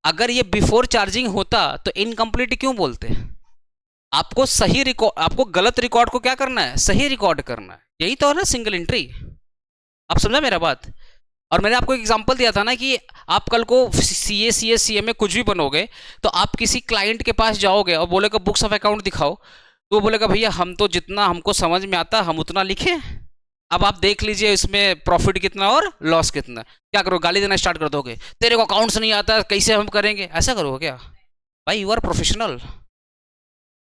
अगर ये बिफोर चार्जिंग होता तो इनकम्प्लीट क्यों बोलते हैं, आपको सही रिकॉर्ड, आपको गलत रिकॉर्ड को क्या करना है, सही रिकॉर्ड करना है, यही तो है ना सिंगल एंट्री। आप समझा मेरा बात। और मैंने आपको एग्जांपल दिया था ना कि आप कल को CA CS CMA कुछ भी बनोगे, तो आप किसी क्लाइंट के पास जाओगे और बोलेगा बुक्स ऑफ अकाउंट दिखाओ, तो वो बोलेगा भैया हम तो जितना हमको समझ में आता हम उतना लिखे, अब आप देख लीजिए इसमें प्रॉफिट कितना और लॉस कितना। क्या करो, गाली देना स्टार्ट कर दोगे, तेरे को अकाउंट्स नहीं आता कैसे हम करेंगे, ऐसा करोगे क्या भाई, यू आर प्रोफेशनल।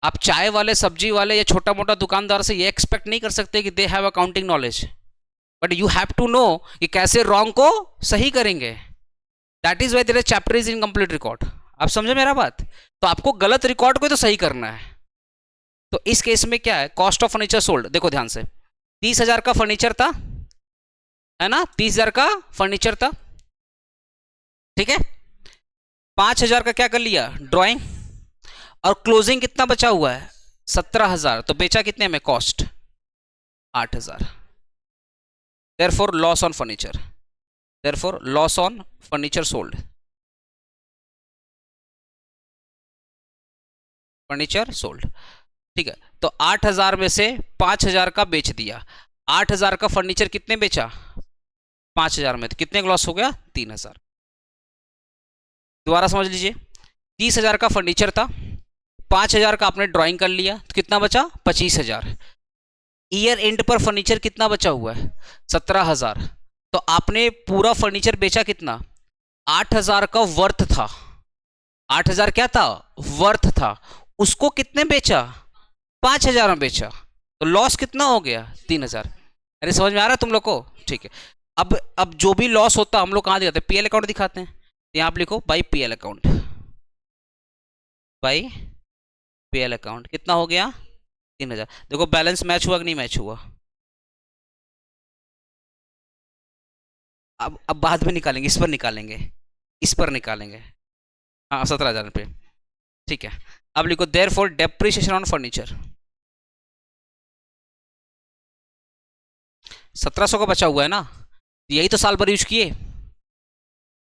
आप चाय वाले, सब्जी वाले या छोटा मोटा दुकानदार से ये एक्सपेक्ट नहीं कर सकते कि they have accounting knowledge, but you have to know कि कैसे रॉन्ग को सही करेंगे। That is why their chapter is incomplete record. आप समझे मेरा बात। तो आपको गलत रिकॉर्ड को तो सही करना है। तो इस केस में क्या है, कॉस्ट ऑफ फर्नीचर सोल्ड, देखो ध्यान से, 30,000 का फर्नीचर था, है ना, 30,000 का फर्नीचर था, ठीक है। 5,000 का क्या कर लिया ड्राइंग, और क्लोजिंग कितना बचा हुआ है 17,000, तो बेचा कितने में cost 8,000। therefore loss on furniture, therefore loss on furniture sold, furniture sold, ठीक है। तो 8,000 में से 5,000 का बेच दिया, 8,000 का फर्नीचर कितने बेचा 5,000 में, तो कितने का लॉस हो गया 3,000। दोबारा समझ लीजिए, 30,000 का फर्नीचर था, 5,000 का आपने ड्राइंग कर लिया, तो कितना बचा? 25,000। ईयर एंड पर फर्नीचर कितना बचा हुआ है? 17,000। तो आपने पूरा फर्नीचर बेचा कितना? 8,000 का वर्थ था। 8,000 क्या था? वर्थ था। उसको कितने बेचा? 5,000 में बेचा। तो लॉस कितना हो गया? 3,000। अरे समझ में आ रहा है तुम लोग को? ठीक है। अब जो भी लॉस होता हम लोग कहाँ दिखाते हैं? पीएल अकाउंट दिखाते हैं। तो यहाँ आप लिखो by PL account, by PL account. कितना हो गया? 3,000। देखो बैलेंस मैच हुआ कि नहीं मैच हुआ? अब बाद में निकालेंगे, इस पर निकालेंगे, इस पर निकालेंगे। हाँ 17,000 रुपये। ठीक है। अब लिखो there for depreciation on furniture, 1700 का बचा हुआ है ना, यही तो साल भर यूज किए।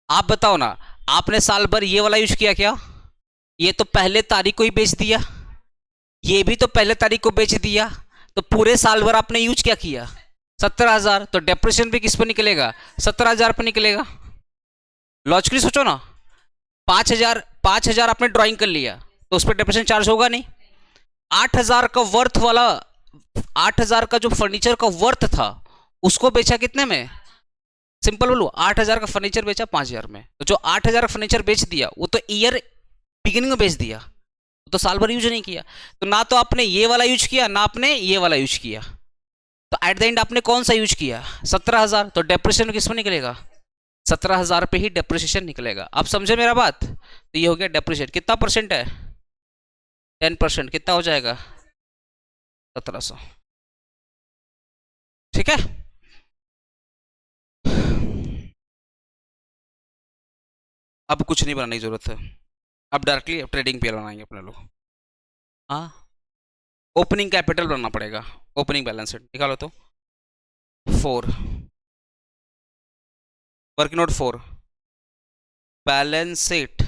आप बताओ ना, आपने साल भर ये वाला यूज किया क्या? ये तो पहले तारीख को ही बेच दिया, ये भी तो पहले तारीख को बेच दिया, तो पूरे साल भर आपने यूज क्या किया? 17,000। तो डेप्रिसिएशन भी किस पर निकलेगा? 17,000 पर निकलेगा। लॉजिकली सोचो ना, 5,000 आपने ड्राइंग कर लिया तो उस पर डेप्रिसिएशन चार्ज होगा नहीं। 8,000 का वर्थ वाला, 8,000 का जो फर्नीचर का वर्थ था उसको बेचा कितने में? सिंपल बोलो, 8,000 का फर्नीचर बेचा 5,000 में। तो जो 8,000 का फर्नीचर बेच दिया वो तो ईयर बिगिनिंग में बेच दिया, तो साल भर यूज नहीं किया। तो ना तो आपने ये वाला यूज किया, ना आपने ये वाला यूज किया, तो एट द एंड आपने कौन सा यूज किया? 17,000। तो डेप्रिसिएशन किस में निकलेगा? 17,000 पे ही डेप्रिसिएशन निकलेगा। आप समझे मेरा बात? तो ये हो गया डेप्रिसिएशन। कितना परसेंट है? 10%। कितना हो जाएगा? 1700। ठीक है। अब कुछ नहीं बनाने की जरूरत है, अब डायरेक्टली ट्रेडिंग पीएल बनाएंगे अपने लोग। हाँ, ओपनिंग कैपिटल बनाना पड़ेगा। ओपनिंग बैलेंस शीट निकालो तो 4, working note 4, balance sheet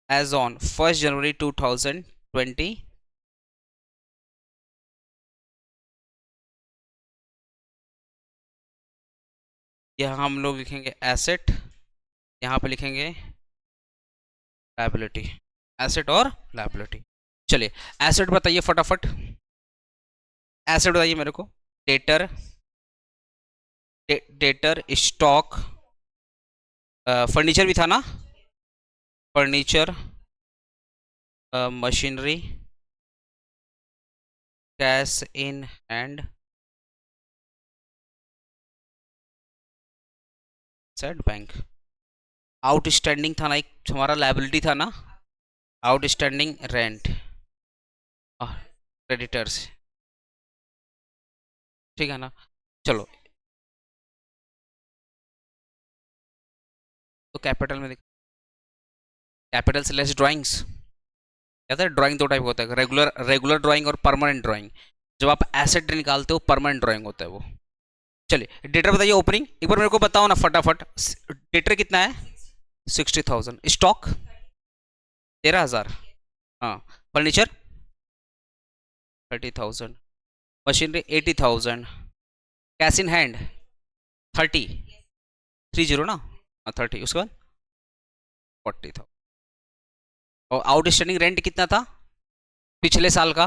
as on 1 January 2020। यहाँ हम लोग लिखेंगे एसेट, यहाँ पे लिखेंगे लायबिलिटी, एसेट और लायबिलिटी। चलिए एसेट बताइए फटाफट, एसेट बताइए मेरे को। डेटर, डेटर, स्टॉक, फर्नीचर भी था ना, furniture, machinery, cash in hand, set bank. Outstanding था ना एक हमारा, लायबिलिटी था ना, आउटस्टैंडिंग रेंट और क्रेडिटर्स। ठीक है ना? चलो तो कैपिटल में कैपिटल से लेस ड्राइंग्स। कहते हैं ड्राइंग दो टाइप होता है, रेगुलर ड्राइंग और परमानेंट ड्राइंग। जब आप एसेट निकालते हो परमानेंट ड्राइंग होता है वो। चलिए डेटर बताइए ओपनिंग, एक बार मेरे को बताओ ना फटाफट। डेटर कितना है? 60,000। स्टॉक 13,000। हाँ। Furniture 30,000। Machinery 80,000। Cash in hand 30 ना, हाँ 30। उसके बाद 40,000। और आउटस्टैंडिंग रेंट कितना था पिछले साल का?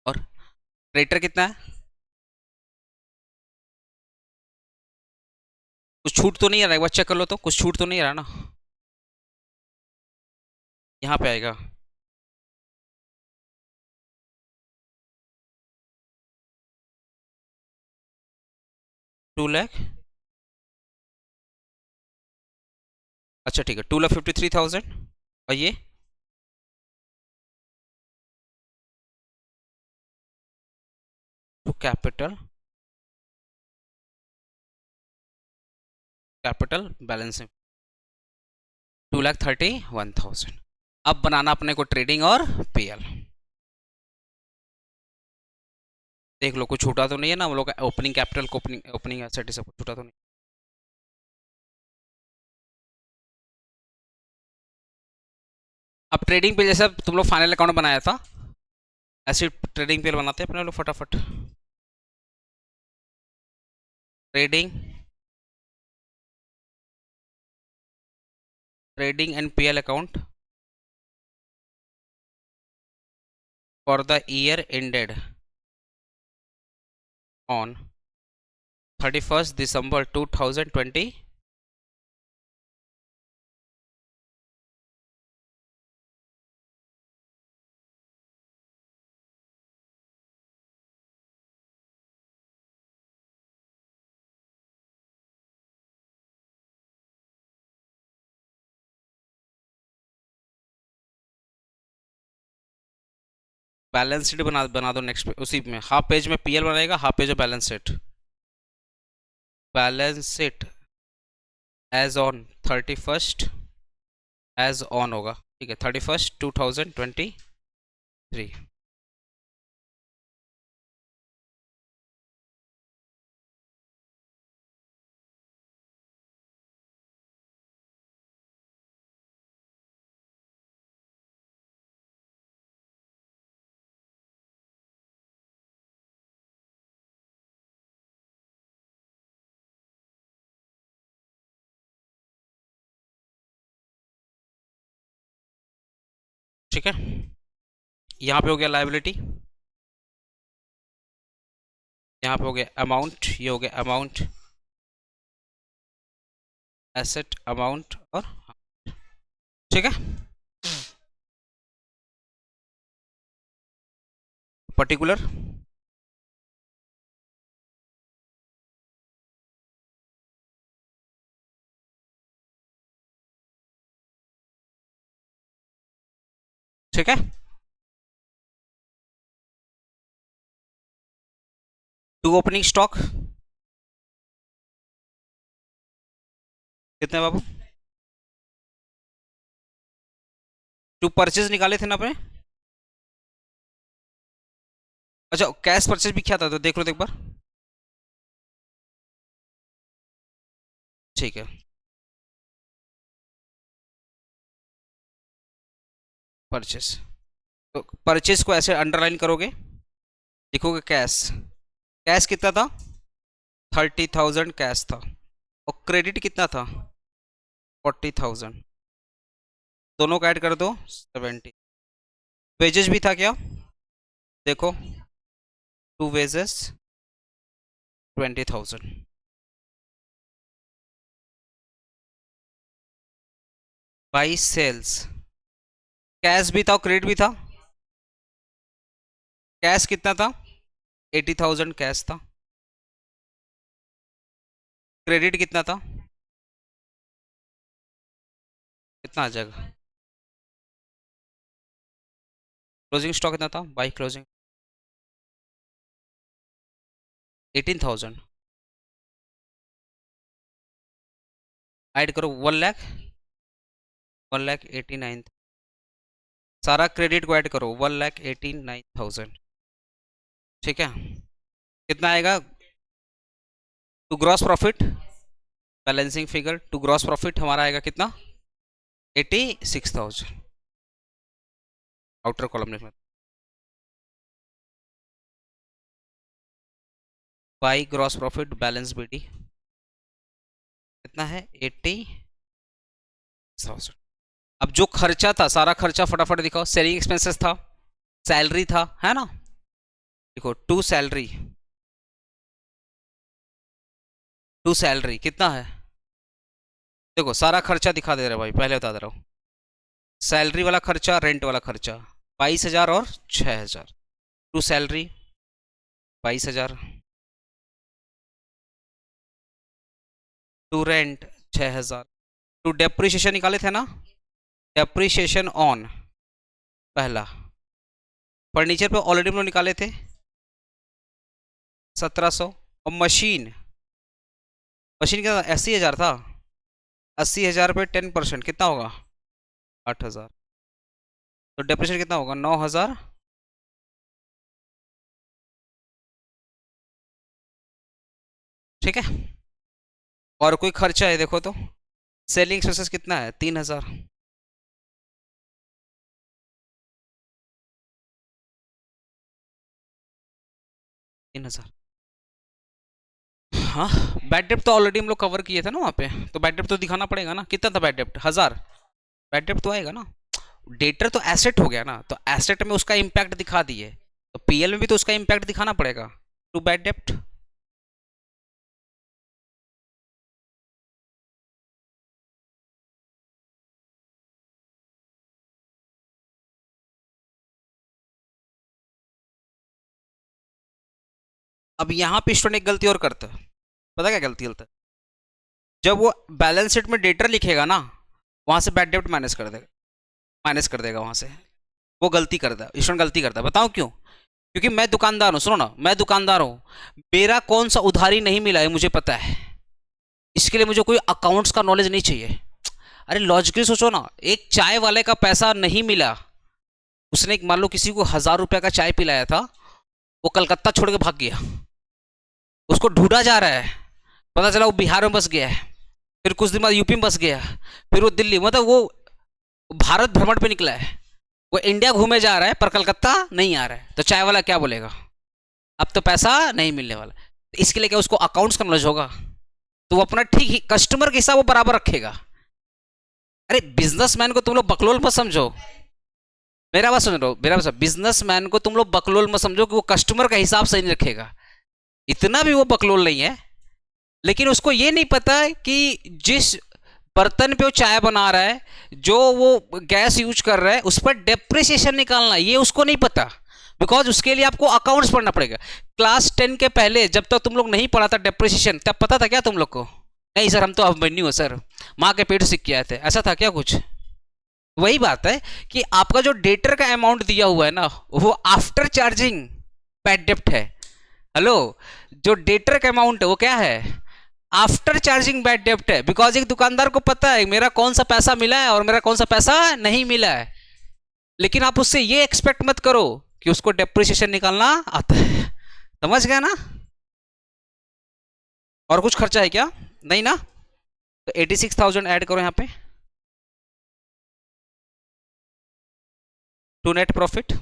और क्रेडिटर कितना है? कुछ छूट तो नहीं आ रहा? एक बार चेक कर लो तो, कुछ छूट तो नहीं आ रहा ना? यहाँ पे आएगा 2 लाख। अच्छा ठीक है, 2,53,000। और ये तो कैपिटल, कैपिटल बैलेंस 2,31,000। अब बनाना अपने को ट्रेडिंग और पीएल। देख लो कुछ छूटा तो नहीं है ना हम लोग का? ओपनिंग कैपिटल को, ओपनिंग एसेट सब कुछ छूटा तो नहीं? अब ट्रेडिंग पे जैसे तुम लोग फाइनल अकाउंट बनाया था, ऐसे ट्रेडिंग पे बनाते हैं अपने लोग फटाफट। Trading trading and PL account for the year ended on 31st December 2020 balance sheet बना दो नेक्स्ट पे, उसी में हाफ पेज में पीएल बनाएगा, हाफ पेज में balance sheet. Balance sheet as on 31st as on होगा, ठीक है, 31st 2023। ठीक है, यहाँ पे हो गया लाइबिलिटी, यहाँ पे हो गया अमाउंट, ये हो गया अमाउंट, एसेट, अमाउंट और, ठीक है, पर्टिकुलर, ठीक है, टू ओपनिंग स्टॉक कितने बाबू, टू परचेज निकाले थे ना आपने, अच्छा कैश परचेज भी क्या था, तो देख लो एक बार, ठीक है, परचेज, तो परचेज को ऐसे अंडरलाइन करोगे, लिखोगे कैश, कैश कितना था, 30,000 कैश था, और क्रेडिट कितना था, 40,000, दोनों को ऐड कर दो 70। वेजेस भी था क्या, देखो, to wages 20,000, by sales, cash भी था और क्रेडिट भी था, कैश कितना था, 80,000 कैश था, क्रेडिट कितना था, कितना आ जाएगा, क्लोजिंग स्टॉक कितना था, बाई क्लोजिंग 18,000, ऐड करो 1,89,000, सारा क्रेडिट को ऐड करो 1,89,000, ठीक है, कितना आएगा, to gross profit, balancing figure to gross profit हमारा आएगा कितना, 86,000, आउटर कॉलम लिखना, by gross profit balance BD कितना है, 80,000। अब जो खर्चा था, सारा खर्चा फटाफट दिखाओ, सेलिंग एक्सपेंसेस था, सैलरी था, है ना, देखो टू सैलरी, टू सैलरी कितना है, देखो सारा खर्चा दिखा दे रहा भाई, पहले बता दे रहा हूँ, सैलरी वाला खर्चा, रेंट वाला खर्चा 22,000 और 6,000, to salary 22,000, to rent 6,000, to depreciation निकाले थे ना, डेप्रिसिएशन ऑन पहला, फर्नीचर पे ऑलरेडी हम लोग निकाले थे 1,700, और मशीन, मशीन का 80,000 था, 80,000 पे 10% कितना होगा, 8,000, तो डेप्रिसिएशन कितना होगा, 9,000, ठीक है, और कोई खर्चा है देखो तो, सेलिंग एक्सपेंसेस कितना है, 3,000, हाँ, बैड डेप्ट तो ऑलरेडी हम लोग कवर किए थे ना वहाँ पे, तो बैड डेप्ट तो दिखाना पड़ेगा ना, कितना था बैड डेप्ट, 1,000, बैड डेप्ट तो आएगा ना, डेटर तो एसेट हो गया ना, तो एसेट में उसका इम्पैक्ट दिखा दिए, तो पीएल में भी तो उसका इम्पैक्ट दिखाना पड़ेगा टू बैड डेप्ट। अब यहाँ पे स्टूडेंट एक गलती और करता है, पता क्या गलती होता है, जब वो बैलेंस शीट में डेटर लिखेगा ना, वहां से बैड डेप्ट माइनस कर देगा वहां से, वो गलती करता है स्टूडेंट, गलती करता है। बताऊं क्यों? क्योंकि मैं दुकानदार हूं, सुनो ना, मैं दुकानदार हूं, मेरा कौन सा उधारी नहीं मिला है मुझे पता है, इसके लिए मुझे कोई अकाउंट्स का नॉलेज नहीं चाहिए। अरे लॉजिकली सोचो ना, एक चाय वाले का पैसा नहीं मिला, उसने मान लो किसी को 1000 रुपये का चाय पिलाया था, वो कलकत्ता छोड़ के भाग गया, उसको ढूंढा जा रहा है, पता चला वो बिहार में बस गया है, फिर कुछ दिन बाद यूपी में बस गया, फिर वो दिल्ली, मतलब वो भारत भ्रमण पे निकला है, वो इंडिया घूमे जा रहा है पर कलकत्ता नहीं आ रहा है, तो चाय वाला क्या बोलेगा, अब तो पैसा नहीं मिलने वाला। तो इसके लिए क्या उसको अकाउंट्स का नॉलेज होगा, तो वो अपना ठीक ही कस्टमर के हिसाब वो बराबर रखेगा। अरे बिजनेसमैन को तुम लोग बकलोल मत समझो, मेरा बात सुन लो, मेरा बात, बिजनेसमैन को तुम लोग बकलोल मत समझो कि वो कस्टमर का हिसाब सही नहीं रखेगा, इतना भी वो बकलोल नहीं है। लेकिन उसको ये नहीं पता कि जिस बर्तन पे वो चाय बना रहा है, जो वो गैस यूज कर रहा है, उस पर डेप्रिसिएशन निकालना, ये उसको नहीं पता, बिकॉज उसके लिए आपको अकाउंट्स पढ़ना पड़ेगा। क्लास 10 के पहले जब तक तुम लोग नहीं पढ़ा था डेप्रिसिएशन, तब पता था क्या तुम लोग को? नहीं सर, हम तो अभिमन्यु है सर, माँ के पेट से किए थे, ऐसा था क्या कुछ? वही बात है कि आपका जो डेटर का अमाउंट दिया हुआ है ना, वो आफ्टर चार्जिंग बैड डेप्ट है। हेलो, जो डेटर का अमाउंट है वो क्या है? आफ्टर चार्जिंग बैड डेप्ट है, बिकॉज एक दुकानदार को पता है मेरा कौन सा पैसा मिला है और मेरा कौन सा पैसा नहीं मिला है। लेकिन आप उससे ये एक्सपेक्ट मत करो कि उसको डेप्रिसिएशन निकालना आता है, समझ गया ना? और कुछ खर्चा है क्या? नहीं ना? तो 86,000 ऐड करो यहाँ पे टू नेट प्रॉफिट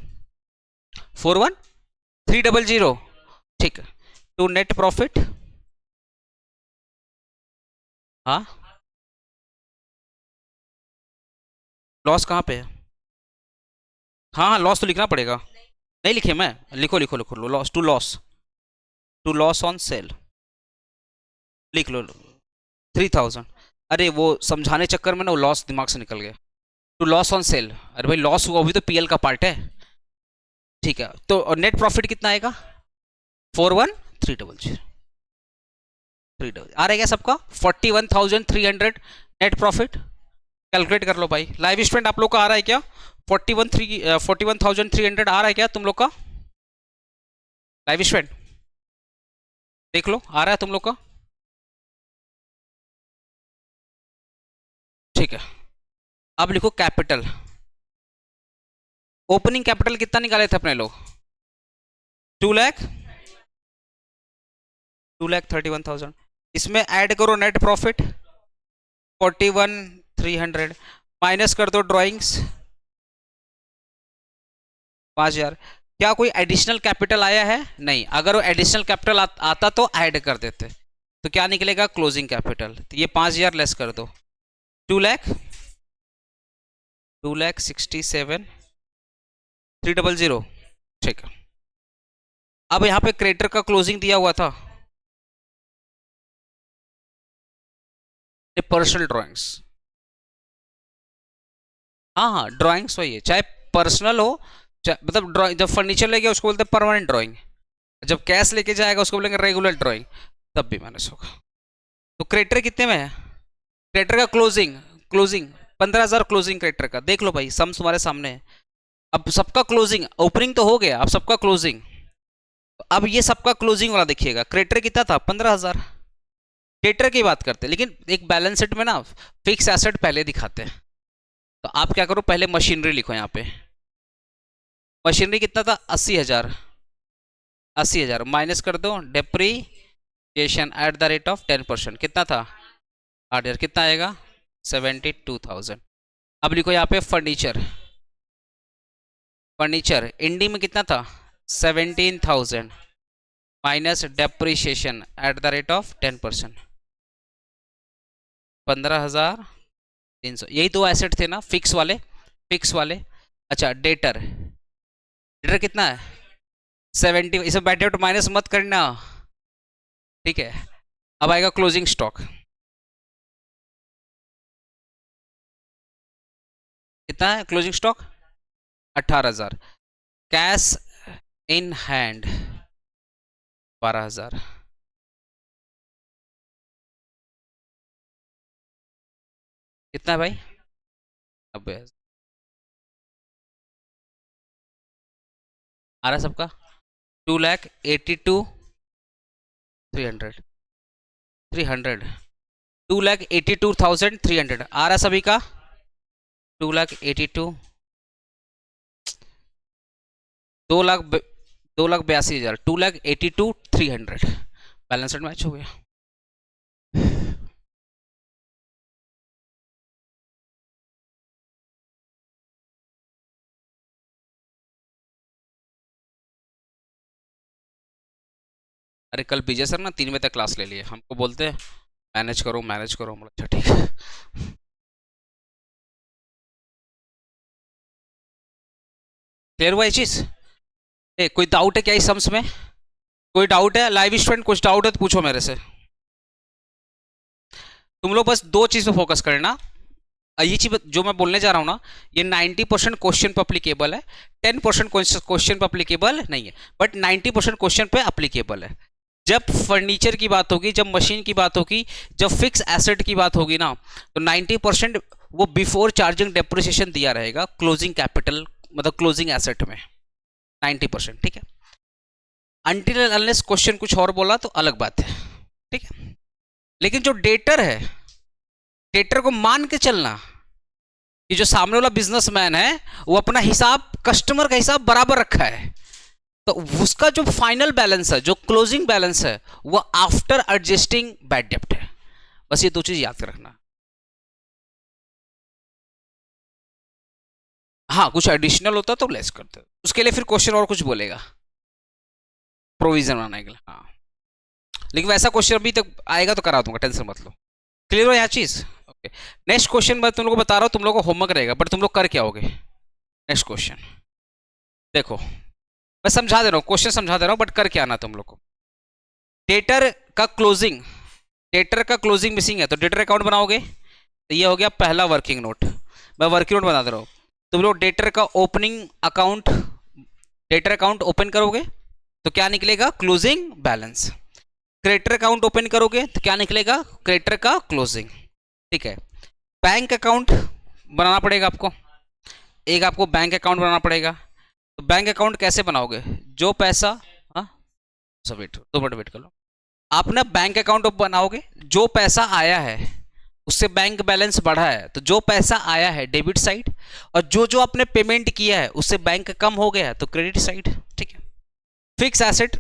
41,300, ठीक है, टू नेट प्रॉफिट, हाँ लॉस कहाँ पे है? हाँ हाँ लॉस तो लिखना पड़ेगा, नहीं लिखे मैं, लिखो लिखो लिखो लो, loss to loss on sale लिख लो 3,000। अरे वो समझाने चक्कर में ना वो लॉस दिमाग से निकल गया, टू लॉस ऑन सेल, अरे भाई लॉस हुआ भी तो पीएल का पार्ट है, ठीक है। तो नेट प्रॉफिट कितना आएगा? 41,300 आ रहेगा सबका 41,300 नेट प्रॉफिट, कैलकुलेट कर लो भाई। लाइव स्टूडेंट आप लोग का आ रहा है क्या? 41,300 आ रहा है क्या तुम लोग का? लाइव स्टूडेंट देख लो, आ रहा है तुम लोग का? ठीक है, अब लिखो कैपिटल। ओपनिंग कैपिटल कितना निकाले थे अपने लोग? 2,31,000। इसमें ऐड करो नेट प्रॉफिट 41,300, माइनस कर दो ड्राइंग्स 5,000। क्या कोई एडिशनल कैपिटल आया है? नहीं, अगर वो एडिशनल कैपिटल आता तो ऐड कर देते, तो क्या निकलेगा? Closing capital. तो ये 5,000 लेस कर दो, 2,67,300, ठीक है। अब यहाँ पे क्रेडिटर का क्लोजिंग दिया हुआ था, पर्सनल ड्राइंग्स, हाँ हाँ ड्राइंग्स वही है, चाहे पर्सनल हो, मतलब ड्राइंग, जब फर्नीचर लेके उसको बोलते हैं परमानेंट ड्राइंग, जब कैश लेके जाएगा उसको बोलेंगे रेगुलर ड्राइंग, तब भी माइनस होगा। तो क्रेडिटर कितने में है? क्रेडिटर का क्लोजिंग 15,000 क्लोजिंग क्रेडिटर का, देख लो भाई सम्स तुम्हारे सामने है। अब सबका क्लोजिंग, ओपनिंग तो हो गया, अब सबका क्लोजिंग, अब ये सबका क्लोजिंग वाला देखिएगा, क्रेडिटर कितना था? 15,000। क्रेडिटर की बात करते हैं, लेकिन एक बैलेंस शीट में ना फिक्स एसेट पहले दिखाते हैं, तो आप क्या करो, पहले मशीनरी लिखो यहाँ पे। मशीनरी कितना था? 80,000, 80,000 माइनस कर दो depreciation at the rate of 10%, कितना था? 8,000, कितना आएगा? 72,000। अब लिखो यहाँ पे फर्नीचर इंडी में कितना था? 17,000 minus depreciation at the rate of 10%, 15,000 300, यही दो एसेट थे ना फिक्स वाले, फिक्स वाले। अच्छा डेटर, डेटर कितना है 70, इसे बैठ आउट माइनस मत करना, ठीक है। अब आएगा क्लोजिंग स्टॉक, कितना है closing stock 18,000, cash in hand 12,000, कितना है भाई 90,000 आ रहा है सबका, 2,82,300, 2,82,300 आ रहा सभी का, 2,82, 2,82,000, 2,82,300 बैलेंस शीट मैच हो गया। अरे कल विजय सर ना 3 बजे तक क्लास ले लिए, हमको बोलते हैं मैनेज करो मैनेज करो, अच्छा ठीक है। क्लियर हुआ ये चीज? कोई डाउट है क्या इस सम्स में? कोई डाउट है लाइव स्टूडेंट, कुछ डाउट है तो पूछो मेरे से। तुम लोग बस दो चीज पे फोकस करना, ये चीज जो मैं बोलने जा रहा हूँ ना, ये 90% क्वेश्चन पे अप्लीकेबल है, 10% क्वेश्चन पे अप्लीकेबल नहीं है, बट 90% क्वेश्चन पे अप्लीकेबल है। जब फर्नीचर की बात होगी, जब मशीन की बात होगी, जब फिक्स एसेट की बात होगी ना, तो 90% वो बिफोर चार्जिंग डेप्रिसिएशन दिया रहेगा क्लोजिंग कैपिटल, मतलब क्लोजिंग एसेट में 90%, ठीक है। अनटिल अनलेस क्वेश्चन कुछ और बोला तो अलग बात है, ठीक है। लेकिन जो डेटर है, डेटर को मान के चलना कि जो सामने वाला बिजनेसमैन है वो अपना हिसाब, कस्टमर का हिसाब बराबर रखा है, तो उसका जो फाइनल बैलेंस है, जो क्लोजिंग बैलेंस है, वो आफ्टर एडजस्टिंग बैड डेब्ट है। बस ये दो चीज याद रखना। हाँ कुछ एडिशनल होता तो लेस करते, उसके लिए फिर क्वेश्चन और कुछ बोलेगा प्रोविजन बनाने के लिए, हाँ। लेकिन वैसा क्वेश्चन अभी तक आएगा तो करा दूंगा, टेंशन मत लो। क्लियर हो यह चीज? ओके, नेक्स्ट क्वेश्चन मैं तुम लोग को बता रहा हूँ, तुम लोग को होमवर्क रहेगा, बट तुम लोग कर क्या होगे? नेक्स्ट क्वेश्चन देखो, मैं समझा दे रहा हूँ, क्वेश्चन समझा दे रहा हूँ, बट कर क्या आना तुम लोग को। डेटर का क्लोजिंग, डेटर का क्लोजिंग मिसिंग है तो डेटर अकाउंट बनाओगे, तो ये हो गया पहला वर्किंग नोट, मैं वर्किंग नोट बना दे रहा हूँ। तुम लोग डेटर का opening account, debtor account open करोगे तो क्या निकलेगा? Closing balance. Creditor account open करोगे तो क्या निकलेगा? क्रेडिटर का क्लोजिंग, ठीक है। बैंक अकाउंट बनाना पड़ेगा आपको, एक आपको बैंक अकाउंट बनाना पड़ेगा। तो बैंक अकाउंट कैसे बनाओगे? जो पैसा, हाँ सब वेट, 2 मिनट वेट कर लो। आप ना बैंक अकाउंट बनाओगे, जो पैसा आया है उससे बैंक बैलेंस बढ़ा है, तो जो पैसा आया है डेबिट साइड, और जो जो आपने पेमेंट किया है उससे बैंक कम हो गया है तो क्रेडिट साइड, ठीक है। फिक्स एसेट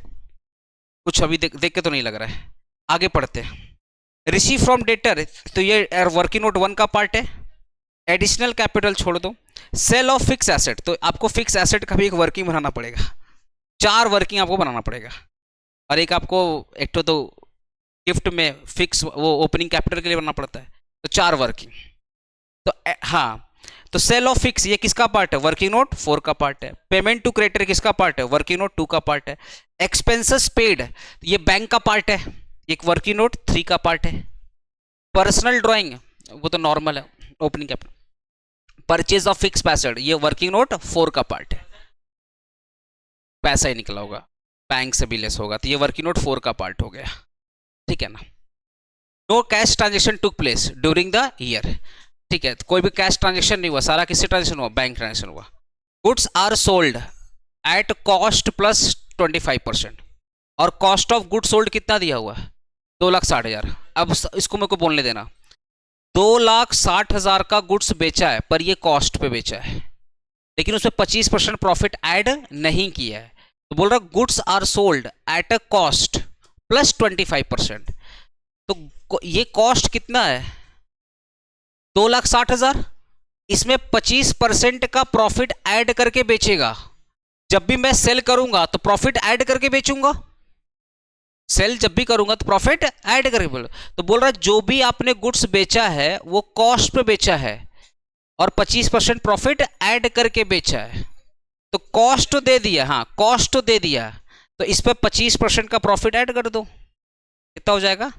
कुछ अभी देख के तो नहीं लग रहा है, आगे पढ़ते हैं। रिसीव फ्रॉम डेटर, तो ये वर्किंग नोट 1 का पार्ट है। एडिशनल कैपिटल छोड़ दो। सेल ऑफ फिक्स एसेट, तो आपको फिक्स एसेट का भी एक वर्किंग बनाना पड़ेगा, 4 वर्किंग आपको बनाना पड़ेगा, और एक आपको एक तो गिफ्ट में फिक्स वो ओपनिंग कैपिटल के लिए बनना पड़ता है, तो 4 वर्किंग। तो हाँ, तो सेल ऑफ फिक्स ये किसका पार्ट है? वर्किंग नोट 4 का पार्ट है। पेमेंट टू क्रेडिटर किसका पार्ट है? वर्किंग नोट 2 का पार्ट है। एक्सपेंसेस पेड ये बैंक का पार्ट है, एक वर्किंग नोट 3 का पार्ट है। पर्सनल ड्राइंग वो तो नॉर्मल है, opening capital. Purchase of fix asset ये वर्किंग नोट 4 का पार्ट है, पैसा ही निकला होगा, बैंक से भी लेस होगा, तो ये वर्किंग नोट 4 का पार्ट हो गया, ठीक है ना। No cash transaction took place during the year, ठीक है, तो कोई भी कैश ट्रांजेक्शन नहीं हुआ, सारा किससे ट्रांजेक्शन हुआ? बैंक ट्रांजेक्शन हुआ। Goods are sold at cost plus 25%, और कॉस्ट ऑफ गुड सोल्ड कितना दिया हुआ है? 2,60,000। अब इसको मेरे को बोलने देना, 2,60,000 का गुड्स बेचा है, पर ये कॉस्ट पे बेचा है, लेकिन उसमें 25% प्रॉफिट ऐड नहीं किया है, तो बोल रहा goods are sold at a cost plus 25%। तो ये कॉस्ट कितना है? 2,60,000, इसमें 25% का प्रॉफिट ऐड करके बेचेगा। जब भी मैं सेल करूंगा तो प्रॉफिट ऐड करके बेचूंगा, सेल जब भी करूंगा तो प्रॉफिट ऐड करके बोलो। तो बोल रहा है जो भी आपने गुड्स बेचा है वो कॉस्ट पे बेचा है और 25% प्रॉफिट ऐड करके बेचा है। तो कॉस्ट तो दे दिया, हाँ कॉस्ट तो दे दिया, तो इस पर 25% का प्रॉफिट ऐड कर दो, कितना हो जाएगा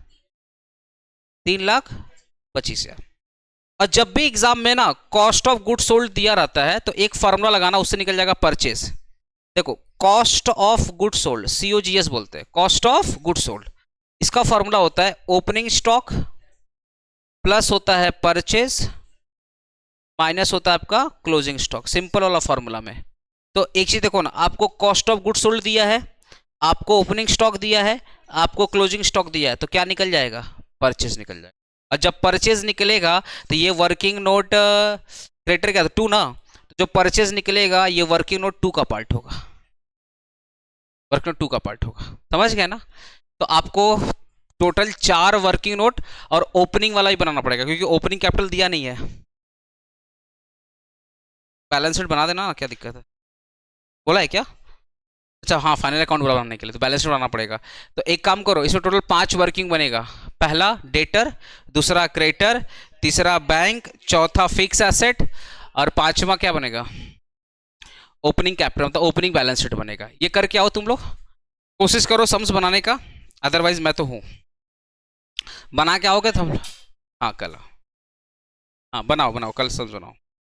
3,25,000। और जब भी एग्जाम में ना कॉस्ट ऑफ गुड सोल्ड दिया रहता है तो एक फॉर्मूला लगाना, उससे निकल जाएगा परचेज। देखो cost of good sold, COGS बोलते हैं, कॉस्ट ऑफ गुड सोल्ड, इसका फॉर्मूला होता है ओपनिंग स्टॉक प्लस होता है परचेज माइनस होता है आपका क्लोजिंग स्टॉक, सिंपल वाला फॉर्मूला में। तो एक चीज देखो ना, आपको कॉस्ट ऑफ गुड सोल्ड दिया है, आपको ओपनिंग स्टॉक दिया है, आपको क्लोजिंग स्टॉक दिया है, तो क्या निकल जाएगा परचेज निकल जाएगा। और जब परचेज निकलेगा तो ये वर्किंग नोट क्रेडिटर क्या था 2 ना, तो जो परचेज निकलेगा ये वर्किंग नोट 2 का पार्ट होगा, वर्किंग नोट 2 का पार्ट होगा, समझ गए ना। तो आपको टोटल 4 वर्किंग नोट और ओपनिंग वाला ही बनाना पड़ेगा क्योंकि ओपनिंग कैपिटल दिया नहीं है। बैलेंस शीट बना देना, क्या दिक्कत है, बोला है क्या? अच्छा हाँ, फाइनल अकाउंट बनाने के लिए तो बैलेंस शीट बनाना पड़ेगा। तो एक काम करो, इसमें टोटल 5 वर्किंग बनेगा, पहला डेटर, दूसरा क्रेडिटर, तीसरा बैंक, चौथा फिक्स एसेट और पांचवा क्या बनेगा ओपनिंग कैपिटल, मतलब ओपनिंग बैलेंस शीट बनेगा। ये करके आओ तुम लोग, कोशिश करो सम्स बनाने का, अदरवाइज मैं तो हूँ, बना के आओगे तुम? हाँ कल, हाँ बनाओ बनाओ, कल सम्स बनाओ।